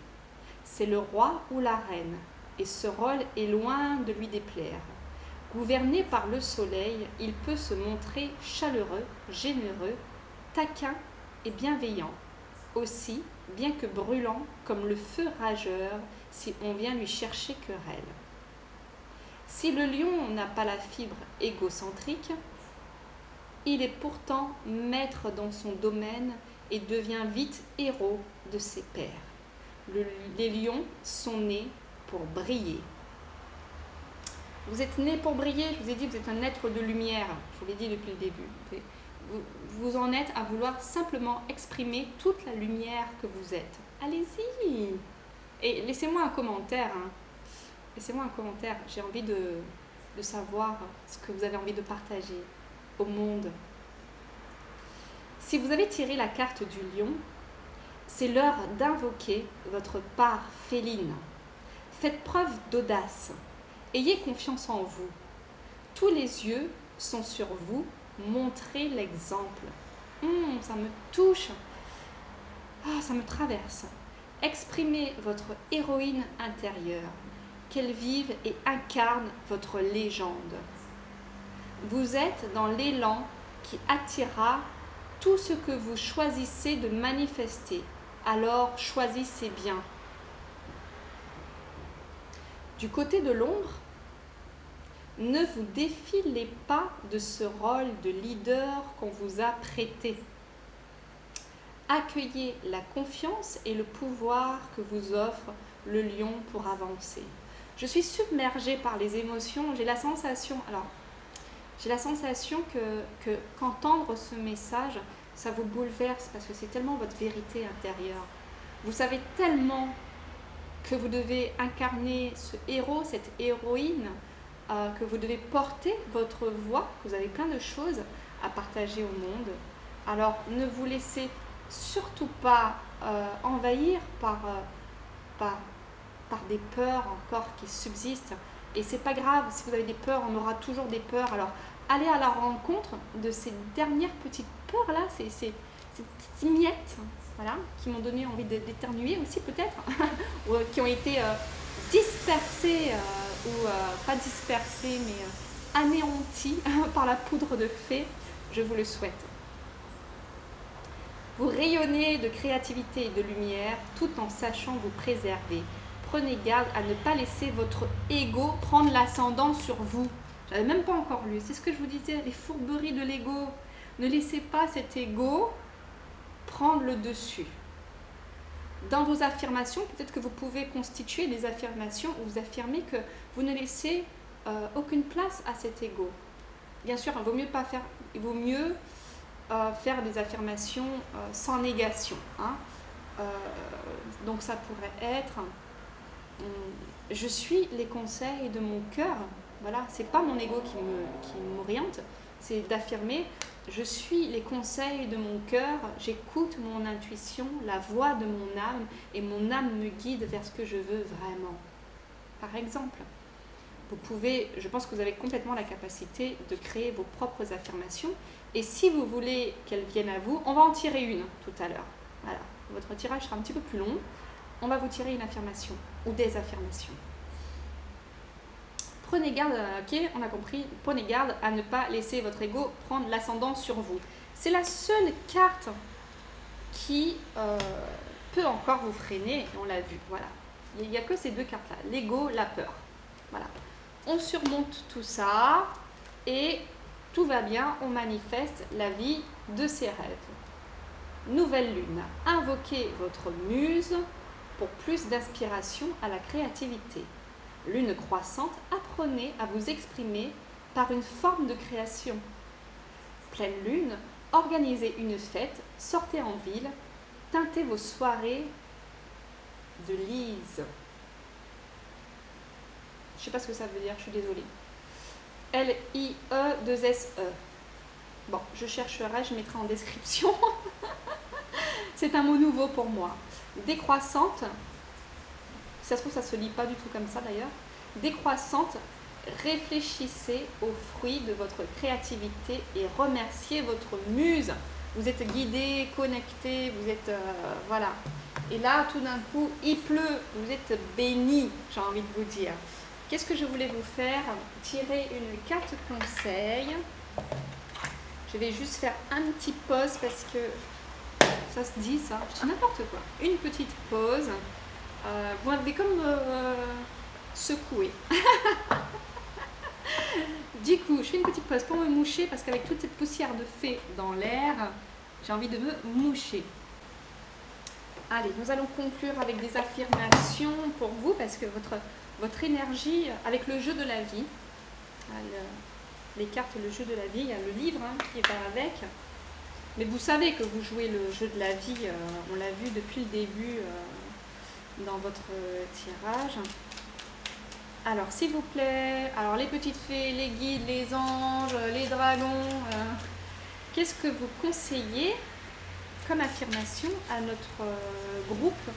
C'est le roi ou la reine, et ce rôle est loin de lui déplaire. Gouverné par le soleil, il peut se montrer chaleureux, généreux, taquin et bienveillant. Aussi, bien que brûlant comme le feu rageur si on vient lui chercher querelle. Si le lion n'a pas la fibre égocentrique, il est pourtant maître dans son domaine et devient vite héros de ses pairs. Les lions sont nés pour briller. Vous êtes nés pour briller, je vous ai dit, vous êtes un être de lumière, je vous l'ai dit depuis le début. Vous en êtes à vouloir simplement exprimer toute la lumière que vous êtes. Allez-y. Et laissez-moi un commentaire. Hein. Laissez-moi un commentaire. J'ai envie de savoir ce que vous avez envie de partager au monde. Si vous avez tiré la carte du lion, c'est l'heure d'invoquer votre part féline. Faites preuve d'audace. Ayez confiance en vous. Tous les yeux sont sur vous. Montrez l'exemple. Ça me touche. Ça me traverse. Exprimez votre héroïne intérieure. Qu'elle vive et incarne votre légende. Vous êtes dans l'élan qui attirera tout ce que vous choisissez de manifester. Alors choisissez bien. Du côté de l'ombre, ne vous défilez pas de ce rôle de leader qu'on vous a prêté. Accueillez la confiance et le pouvoir que vous offre le lion pour avancer. Je suis submergée par les émotions. J'ai la sensation que qu'entendre ce message, ça vous bouleverse parce que c'est tellement votre vérité intérieure. Vous savez tellement que vous devez incarner ce héros, cette héroïne, que vous devez porter votre voix, que vous avez plein de choses à partager au monde. Alors ne vous laissez surtout pas envahir par des peurs encore qui subsistent. Et c'est pas grave, si vous avez des peurs, on aura toujours des peurs. Alors allez à la rencontre de ces dernières petites peurs là, ces petites miettes, voilà, qui m'ont donné envie d'éternuer aussi peut-être, ou qui ont été dispersées, ou pas dispersées, mais anéanties par la poudre de fée. Je vous le souhaite. Vous rayonnez de créativité et de lumière tout en sachant vous préserver. Prenez garde à ne pas laisser votre ego prendre l'ascendant sur vous. J'avais même pas encore lu. C'est ce que je vous disais, les fourberies de l'ego. Ne laissez pas cet ego prendre le dessus. Dans vos affirmations, peut-être que vous pouvez constituer des affirmations où vous affirmez que vous ne laissez aucune place à cet ego. Bien sûr, il vaut mieux faire des affirmations sans négation. Hein. Donc ça pourrait être je suis les conseils de mon cœur. Voilà, c'est pas mon ego qui m'oriente, c'est d'affirmer je suis les conseils de mon cœur, j'écoute mon intuition, la voix de mon âme, et mon âme me guide vers ce que je veux vraiment. Par exemple, vous pouvez, je pense que vous avez complètement la capacité de créer vos propres affirmations, et si vous voulez qu'elles viennent à vous, on va en tirer une tout à l'heure. Voilà, votre tirage sera un petit peu plus long, on va vous tirer une affirmation ou des affirmations. Prenez garde, ok, on a compris, prenez garde à ne pas laisser votre ego prendre l'ascendant sur vous. C'est la seule carte qui peut encore vous freiner, on l'a vu, voilà. Il n'y a que ces deux cartes-là, l'ego, la peur. Voilà. On surmonte tout ça et tout va bien, on manifeste la vie de ses rêves. Nouvelle lune, invoquez votre muse pour plus d'inspiration à la créativité. Lune croissante, apprenez à vous exprimer par une forme de création. Pleine lune, organisez une fête, sortez en ville, teintez vos soirées de lise. Je ne sais pas ce que ça veut dire, je suis désolée. L-I-E-2-S-E. Bon, je chercherai, je mettrai en description. C'est un mot nouveau pour moi. Décroissante, ça se trouve, ça se lit pas du tout comme ça d'ailleurs. Décroissante, réfléchissez aux fruits de votre créativité et remerciez votre muse. Vous êtes guidé, connecté, vous êtes voilà. Et là, tout d'un coup, il pleut, vous êtes béni, j'ai envie de vous dire. Qu'est-ce que je voulais vous faire? Tirer une carte conseil. Je vais juste faire un petit pause parce que ça se dit ça, je dis n'importe quoi. Une petite pause. Vous m'avez comme secoué. Du coup, je fais une petite pause pour me moucher parce qu'avec toute cette poussière de fée dans l'air, j'ai envie de me moucher. Allez, nous allons conclure avec des affirmations pour vous parce que votre énergie, avec le jeu de la vie, les cartes, le jeu de la vie, il y a le livre qui va avec. Mais vous savez que vous jouez le jeu de la vie, on l'a vu depuis le début dans votre tirage. Alors, s'il vous plaît, alors les petites fées, les guides, les anges, les dragons, qu'est-ce que vous conseillez comme affirmation à notre groupe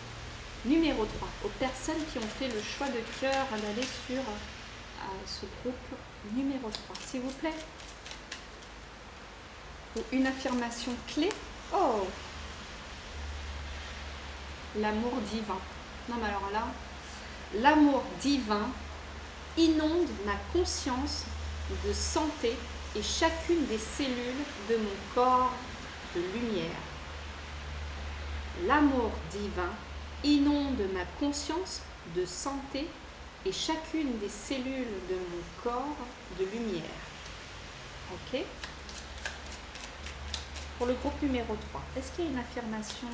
numéro 3, aux personnes qui ont fait le choix de cœur d'aller sur ce groupe numéro 3, s'il vous plaît? Ou une affirmation clé? Oh! L'amour divin. Non mais alors là, l'amour divin inonde ma conscience de santé et chacune des cellules de mon corps de lumière. L'amour divin inonde ma conscience de santé et chacune des cellules de mon corps de lumière. Ok? Pour le groupe numéro 3, est-ce qu'il y a une affirmation,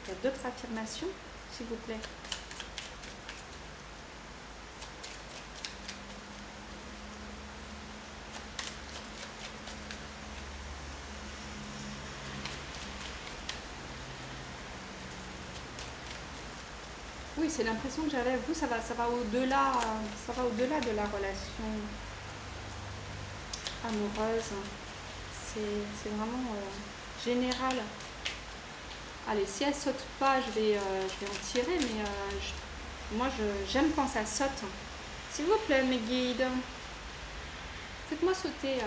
il y a d'autres affirmations, s'il vous plaît? Oui, c'est l'impression que j'avais. Vous, ça va au-delà, de la relation amoureuse. C'est vraiment général. Allez, si elle saute pas, je vais en tirer, mais moi, j'aime quand ça saute. S'il vous plaît, mes guides, faites-moi sauter,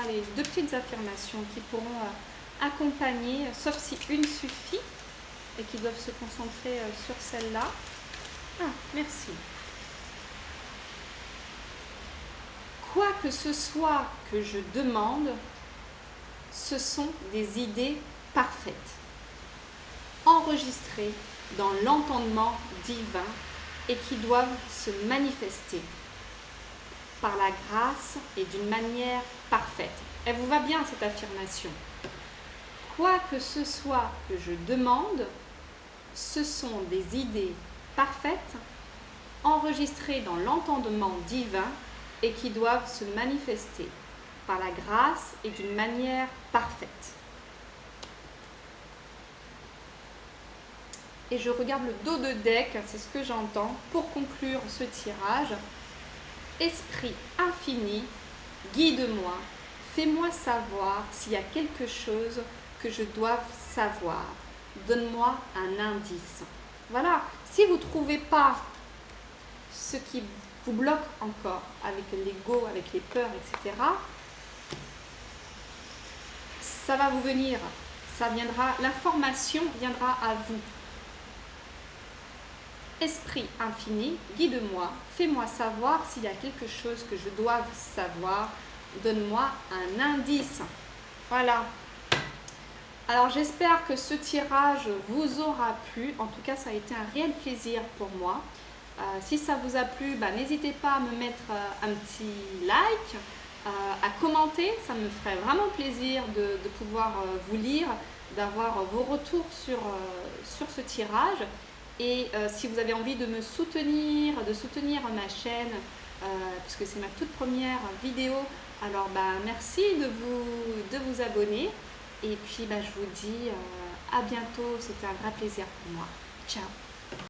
allez, 2 petites affirmations qui pourront accompagner, sauf si une suffit, et qui doivent se concentrer sur celle-là. Ah, merci. Quoi que ce soit que je demande, ce sont des idées parfaites, enregistrées dans l'entendement divin et qui doivent se manifester par la grâce et d'une manière parfaite. Elle vous va bien cette affirmation? Quoi que ce soit que je demande, ce sont des idées parfaites, enregistrées dans l'entendement divin et qui doivent se manifester par la grâce et d'une manière parfaite. et je regarde le dos de deck, c'est ce que j'entends pour conclure ce tirage. Esprit infini, guide-moi, fais-moi savoir s'il y a quelque chose que je dois savoir. Donne-moi un indice. Voilà, si vous ne trouvez pas ce qui vous bloque encore avec l'ego, avec les peurs, etc., ça va vous venir, ça viendra, l'information viendra à vous. Esprit infini, guide-moi, fais-moi savoir s'il y a quelque chose que je dois savoir, donne-moi un indice. Voilà. Alors j'espère que ce tirage vous aura plu, en tout cas ça a été un réel plaisir pour moi. Si ça vous a plu, n'hésitez pas à me mettre un petit like, à commenter, ça me ferait vraiment plaisir de pouvoir vous lire, d'avoir vos retours sur ce tirage. Et si vous avez envie de me soutenir, de soutenir ma chaîne, puisque c'est ma toute première vidéo, alors merci de vous abonner. Et puis je vous dis à bientôt, c'était un vrai plaisir pour moi. Ciao!